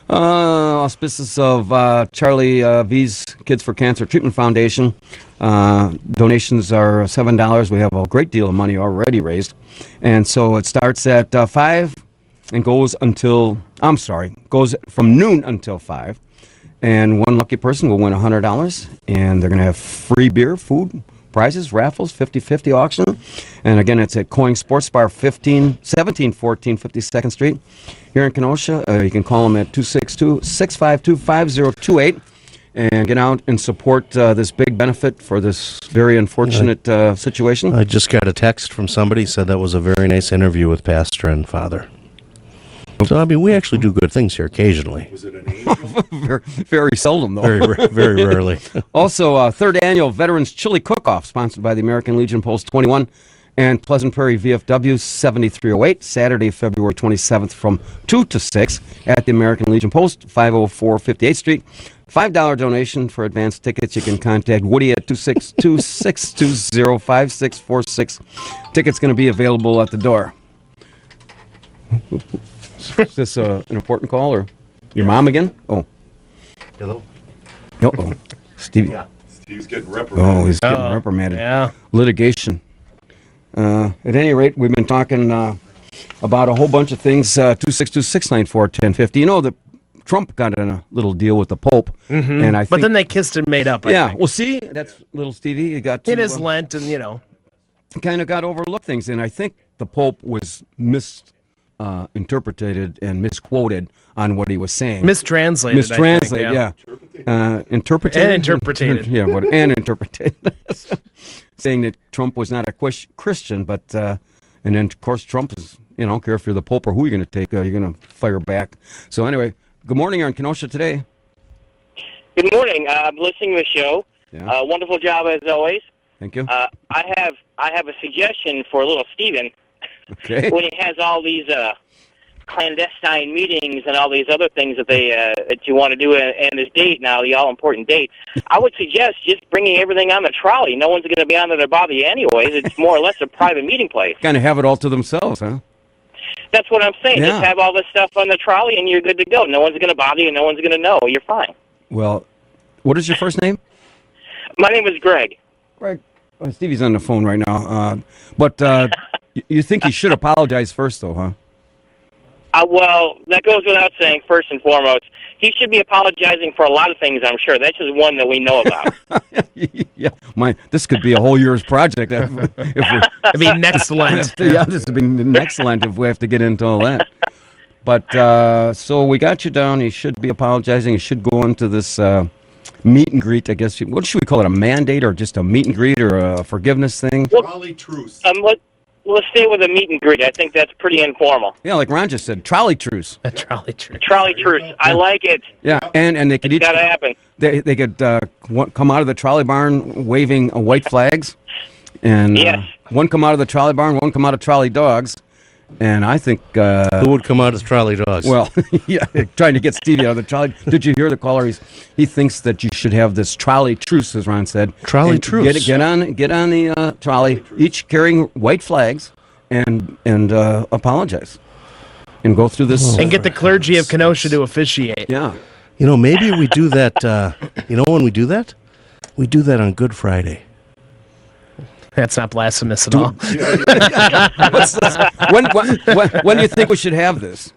auspices of Charlie V's Kids for Cancer Treatment Foundation, donations are $7. We have a great deal of money already raised. And so it starts at 5 and goes from noon until 5. And one lucky person will win $100. And they're going to have free beer, food, prizes, raffles, 50-50 auction. And again, it's at Coin Sports Bar, 1714 52nd Street here in Kenosha. You can call them at 262-652-5028 and get out and support this big benefit for this very unfortunate situation. I just got a text from somebody said that was a very nice interview with Pastor and Father. So, I mean, we actually do good things here occasionally. Was it an angel? very, very seldom, though. Very rarely. Also, third annual Veterans Chili Cook-Off, sponsored by the American Legion Post 21 and Pleasant Prairie VFW 7308, Saturday, February 27th from 2 to 6 at the American Legion Post, 504 58th Street. $5 donation for advance tickets. You can contact Woody at 262-620-5646. Tickets going to be available at the door. Is this an important call, or your mom again? Oh. Hello. Uh-oh. Stevie. Yeah. Steve's getting reprimanded. Oh, he's getting reprimanded. Yeah. Litigation. At any rate, we've been talking about a whole bunch of things. 262-694-1050. You know that Trump got in a little deal with the Pope, and I think, but then they kissed and made up. I think. Well, see, that's little Stevie. You got it is Lent, and kind of got overlooked things, and I think the Pope was interpreted and misquoted on what he was saying. Mistranslated, yeah. Interpreted. And interpreted. Yeah, and interpreted. Saying that Trump was not a Christian, but, and then, of course, Trump is, I don't care if you're the Pope or who you're going to take, you're going to fire back. So anyway, good morning. You're on Kenosha Today. Good morning. I'm listening to the show. Yeah. Wonderful job as always. Thank you. I have a suggestion for little Steven. Okay. When he has all these clandestine meetings and all these other things that you want to do and this date now, the all-important date, I would suggest just bringing everything on the trolley. No one's going to be on there to bother you anyways. It's more or less a private meeting place. Kind of have it all to themselves, huh? That's what I'm saying. Yeah. Just have all this stuff on the trolley and you're good to go. No one's going to bother you. No one's going to know. You're fine. Well, what is your first name? My name is Greg. Greg. Stevie's on the phone right now. But you think he should apologize first, though, huh? Well, that goes without saying, first and foremost. he should be apologizing for a lot of things, I'm sure. That's just one that we know about. Yeah, this could be a whole year's project. If I mean, next Lent. Yeah, this would be next Lent if we have to get into all that. But so we got you down. You should be apologizing. You should go into this meet and greet. I guess. What should we call it? A mandate or just a meet and greet or a forgiveness thing? Trolley truce. Let's stay with a meet and greet. I think that's pretty informal. Yeah, like Ron just said, trolley truce. A trolley truce. Trolley truce. I like it. Yeah, and they could each Gotta happen. They could come out of the trolley barn waving white flags, and one come out of the trolley barn, one come out of trolley dogs, and I think who would come out as trolley dogs? Well, yeah, trying to get Stevie out of the trolley. Did you hear the caller? He thinks that you should have this trolley truce, as Ron said. Trolley truce. Get on the trolley, each carrying white flags, and apologize, and go through this and get the clergy of Kenosha to officiate. Yeah. You know, maybe we do that. You know when we do that? We do that on Good Friday. That's not blasphemous at all. What's this? When do you think we should have this?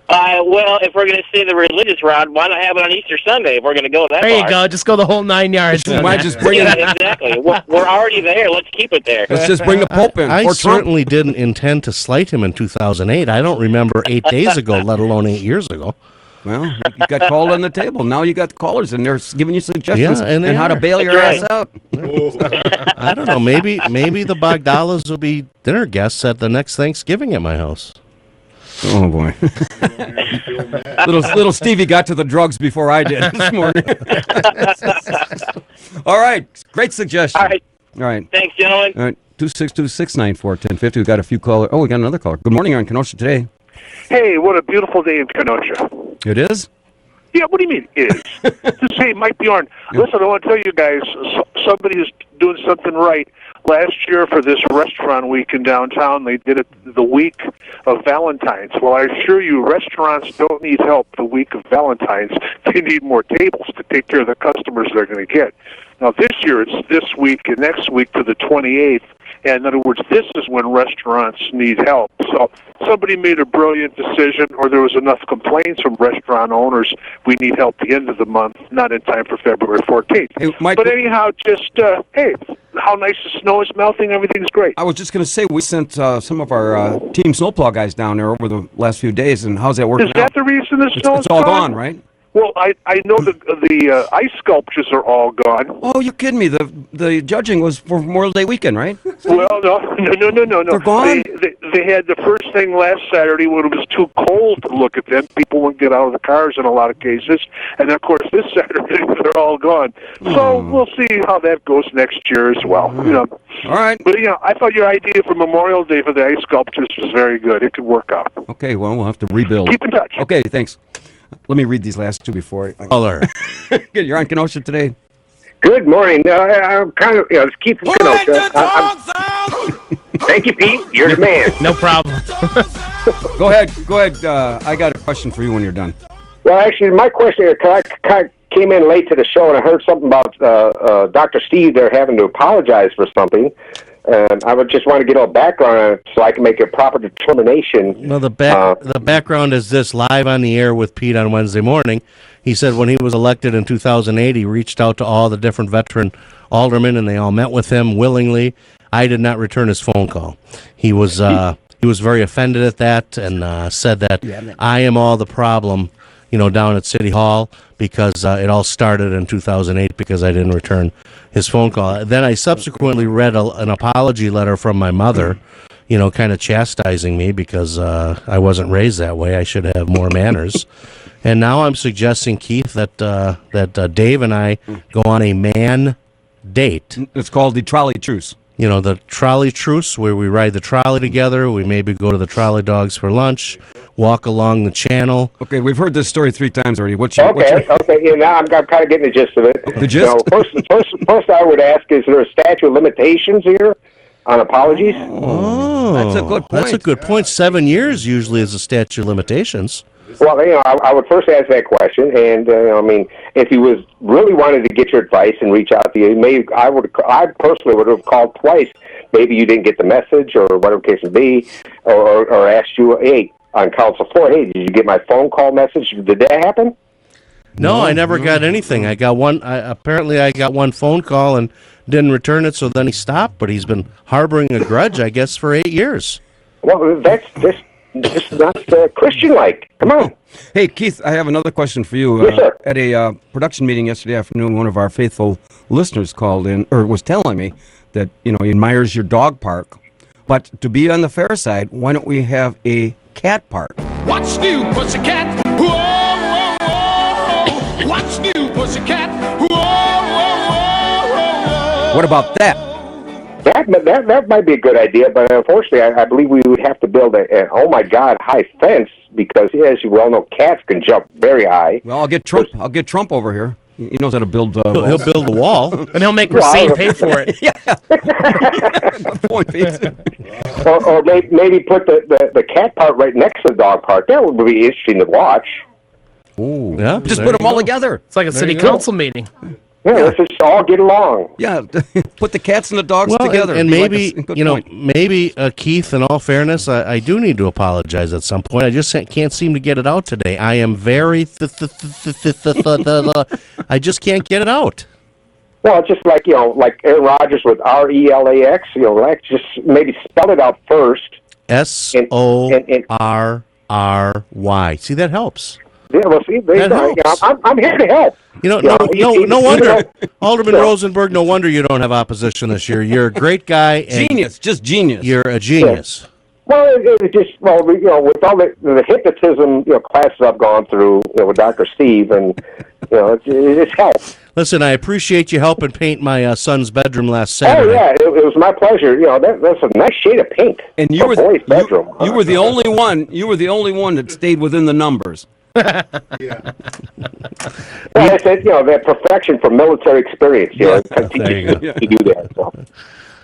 Well, if we're going to stay the religious route, why not have it on Easter Sunday if we're going to go that There far? you go. Just go the whole 9 yards. Might just bring it. Exactly. We're already there. Let's keep it there. Let's just bring the Pope in. I or certainly didn't intend to slight him in 2008. I don't remember 8 days ago, let alone 8 years ago. Well, you got called on the table. Now you got the callers, and they're giving you suggestions and how to bail your ass out. I don't know. Maybe the Bogdalas will be dinner guests at the next Thanksgiving at my house. Oh boy! little Stevie got to the drugs before I did this morning. All right, great suggestion. All right. Thanks, gentlemen. All right, 262-694-1050. We got a few callers. Oh, we got another caller. Good morning, you're on Kenosha today. Hey, what a beautiful day in Kenosha. It is? Yeah, what do you mean, is? Just hey, Mike Bjorn. Listen, I want to tell you guys, somebody is doing something right. Last year for this restaurant week in downtown, they did it the week of Valentine's. Well, I assure you, restaurants don't need help the week of Valentine's. They need more tables to take care of the customers they're going to get. Now, this year, it's this week and next week to the 28th. And in other words, this is when restaurants need help. So somebody made a brilliant decision, or there was enough complaints from restaurant owners, we need help at the end of the month, not in time for February 14th. Hey, Mike, but anyhow, just, hey, how nice the snow is melting. Everything's great. I was just going to say, we sent some of our team snowplow guys down there over the last few days, and how's that working out? Is that the reason the snow is It's all gone, right? Well, I know the ice sculptures are all gone. Oh, you're kidding me. The judging was for Memorial Day weekend, right? Well, no. They're gone? They had the first thing last Saturday when it was too cold to look at them. People wouldn't get out of the cars in a lot of cases. And, of course, this Saturday, they're all gone. So we'll see how that goes next year as well. You know. All right. But, I thought your idea for Memorial Day for the ice sculptures was very good. It could work out. Okay, well, we'll have to rebuild. Keep in touch. Okay, thanks. Let me read these last two before I... Caller. You're on Kenosha today. Good morning. I'm kind of, it's Keith from Kenosha. Thank you, Pete. You're the man. No problem. Go ahead. I got a question for you when you're done. Well, actually, my question is, I came in late to the show, and I heard something about Dr. Steve there having to apologize for something. And I would just want to get a background on it so I can make a proper determination. Well, the background is this: live on the air with Pete on Wednesday morning. He said when he was elected in 2008, he reached out to all the different veteran aldermen, and they all met with him willingly. I did not return his phone call. He was very offended at that and said that I am all the problem, down at City Hall because it all started in 2008 because I didn't return his phone call. Then I subsequently read an apology letter from my mother, kind of chastising me because I wasn't raised that way. I should have more manners. And now I'm suggesting, Keith, that Dave and I go on a man date. It's called the trolley truce. The trolley truce, where we ride the trolley together. We maybe go to the trolley dogs for lunch, walk along the channel. Okay, we've heard this story 3 times already. Okay. Yeah, now I'm kind of getting the gist of it. The gist? First I would ask, is there a statute of limitations here on apologies? Oh, that's a good point. That's a good point. 7 years usually is the statute of limitations. Well, I would first ask that question, and if he was really wanted to get your advice and reach out to you, I personally would have called twice. Maybe you didn't get the message, or whatever the case may be, or asked you, hey, on council floor, hey, did you get my phone call message? Did that happen? No, I never got anything. I got one. Apparently, I got one phone call and didn't return it. So then he stopped. But he's been harboring a grudge, I guess, for 8 years. Well, that's just not Christian-like. Come on. Hey, Keith, I have another question for you. Yes, sir. At a production meeting yesterday afternoon, one of our faithful listeners called in, or was telling me that, he admires your dog park. But to be on the fair side, why don't we have a cat park? What's new, pussycat? Whoa, whoa, whoa. What's new, pussycat? Whoa, whoa, whoa, whoa. What about that? That might be a good idea, but unfortunately, I believe we would have to build a oh my God, high fence because, as you well know, cats can jump very high. Well, I'll get Trump over here. He knows how to build. He'll build a wall, and he'll make Racine pay for it. Or maybe put the cat park right next to the dog park. That would be interesting to watch. Ooh, yeah, just put them all together. It's like a city council meeting. Yeah, let's just all get along. Yeah, put the cats and the dogs together. And maybe, point. maybe Keith, in all fairness, I do need to apologize at some point. I just can't seem to get it out today. I am very, I just can't get it out. Well, just like, like Aaron Rodgers with RELAX, like just maybe spell it out first. SORRY. See, that helps. Yeah, well, see, I'm here to help. No wonder, Alderman Rosenberg, no wonder you don't have opposition this year. You're a great guy. And genius, just genius. You're a genius. Yeah. Well, with all the hypnotism, classes I've gone through, with Dr. Steve, and, it's helped. Listen, I appreciate you helping paint my son's bedroom last Saturday. Oh, yeah, it was my pleasure. That's a nice shade of pink. And you were the only one. You were the only one that stayed within the numbers. Well, it's that perfection from military experience. Continue to do that. So.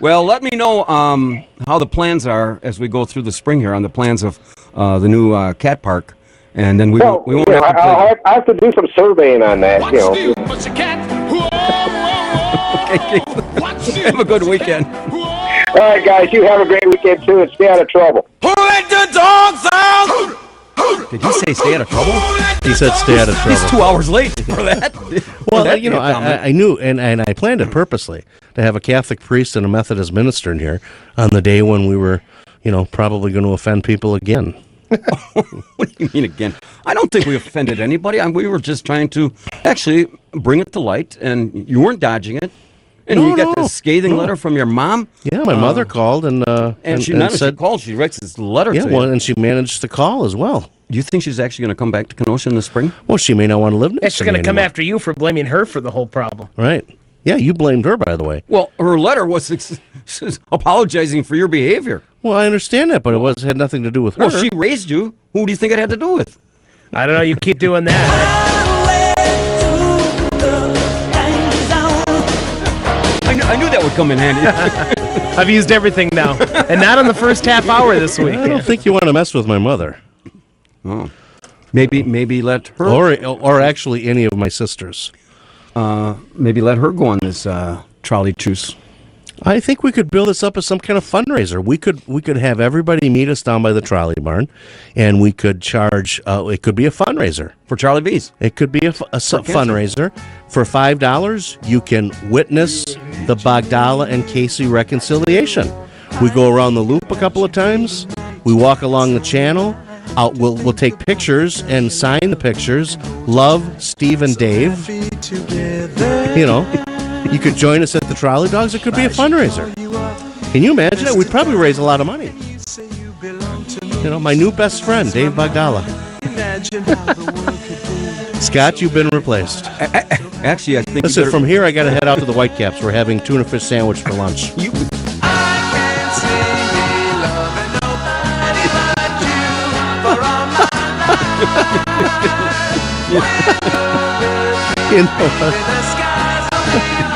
Well, let me know how the plans are as we go through the spring here on the plans of the new cat park, and then we won't have to play. I have to do some surveying on that. Okay, have a good weekend. All right, guys, you have a great weekend too, and stay out of trouble. Who let the dogs out? Did he say stay out of trouble? He said stay out of trouble. He's 2 hours late for that. Well, I knew, and I planned it purposely to have a Catholic priest and a Methodist minister in here on the day when we were, probably going to offend people again. What do you mean again? I don't think we offended anybody. We were just trying to actually bring it to light, and you weren't dodging it. And you got this scathing letter from your mom? Yeah, my mother called and she not only called, she writes this letter to you. And she managed to call as well. Do you think she's actually going to come back to Kenosha in the spring? Well, she may not want to live next to me She's going to come anymore. after you for blaming her for the whole problem. Right. Yeah, you blamed her, by the way. Well, her letter was apologizing for your behavior. Well, I understand that, but it had nothing to do with her. Well, she raised you. Who do you think it had to do with? I don't know. You keep doing that. I knew that would come in handy. I've used everything now, and not on the first half hour this week. I don't think you want to mess with my mother. Oh, maybe let her, or actually any of my sisters. Maybe let her go on this trolley choose. I think we could build this up as some kind of fundraiser. We could have everybody meet us down by the trolley barn, and we could charge. It could be a fundraiser for Charlie V's. It could be a fundraiser for $5. You can witness the Bagdala and Casey reconciliation. We go around the loop a couple of times. We walk along the channel. We'll take pictures and sign the pictures. Love, Steve and Dave. You could join us at the Trolley Dogs. It could be a fundraiser. Can you imagine it? We'd probably raise a lot of money. My new best friend, Dave Bagdala. Scott, you've been replaced. Actually, I think. Listen, from here I got to head out to the Whitecaps. We're having tuna fish sandwich for lunch.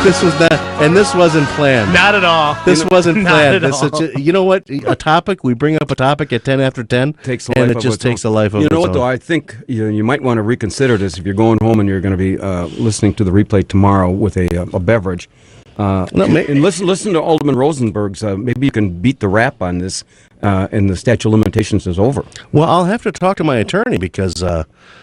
This was not, and this wasn't planned. Not at all. This wasn't planned. Not at all. You know what? A topic, we bring up a topic at 10 after 10, and it just takes a life of its own. You know what, though? I think you might want to reconsider this if you're going home and you're going to be listening to the replay tomorrow with a beverage. And listen to Alderman Rosenberg's. Maybe you can beat the rap on this, and the statute of limitations is over. Well, I'll have to talk to my attorney because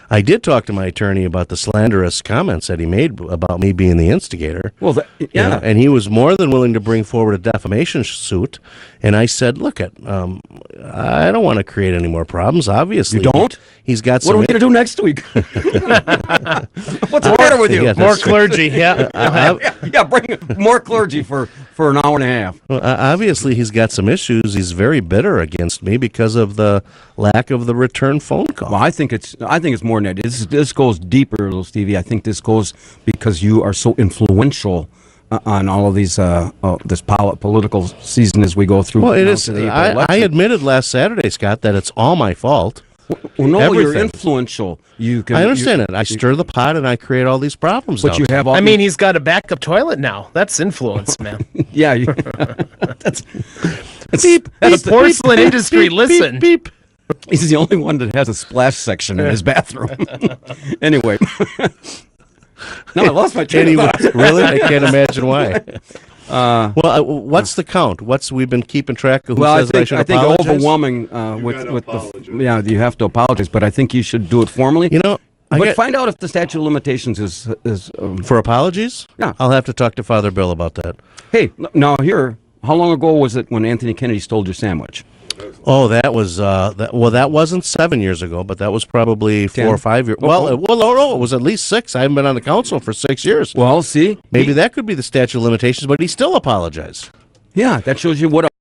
I did talk to my attorney about the slanderous comments that he made about me being the instigator. Well, You know, and he was more than willing to bring forward a defamation suit. And I said, look, I don't want to create any more problems, obviously. You don't? He's got What some... are we going to do next week? What's the matter with you? Yeah, More clergy, yeah. Yeah, bring more clergy for an hour and a half. Well, obviously, he's got some issues. He's very bitter against me because of the lack of the return phone call. Well, I think it's more than that. This goes deeper, little Stevie. I think this goes because you are so influential on all of these this political season as we go through. Well, it is. I admitted last Saturday, Scott, that it's all my fault. Well, no, you're Everything. influential. You can. I understand it. I stir the pot and I create all these problems. But you down have there. all. I mean, he's got a backup toilet now. That's influence, man. Yeah. That's beep. The porcelain industry, listen. Beep. He's the only one that has a splash section in his bathroom. Anyway. No, I lost my train of thought. Really? I can't imagine why. What's the count? We've been keeping track of who says I should apologize? I think overwhelming you have to apologize, but I think you should do it formally. You know, find out if the statute of limitations is for apologies. Yeah, I'll have to talk to Father Bill about that. Hey, now here, how long ago was it when Anthony Kennedy stole your sandwich? Oh, that was that wasn't 7 years ago, but that was probably 4 or 5 years. No, it was at least 6. I haven't been on the council for 6 years. Well, see, maybe that could be the statute of limitations, but he still apologized. Yeah, that shows you what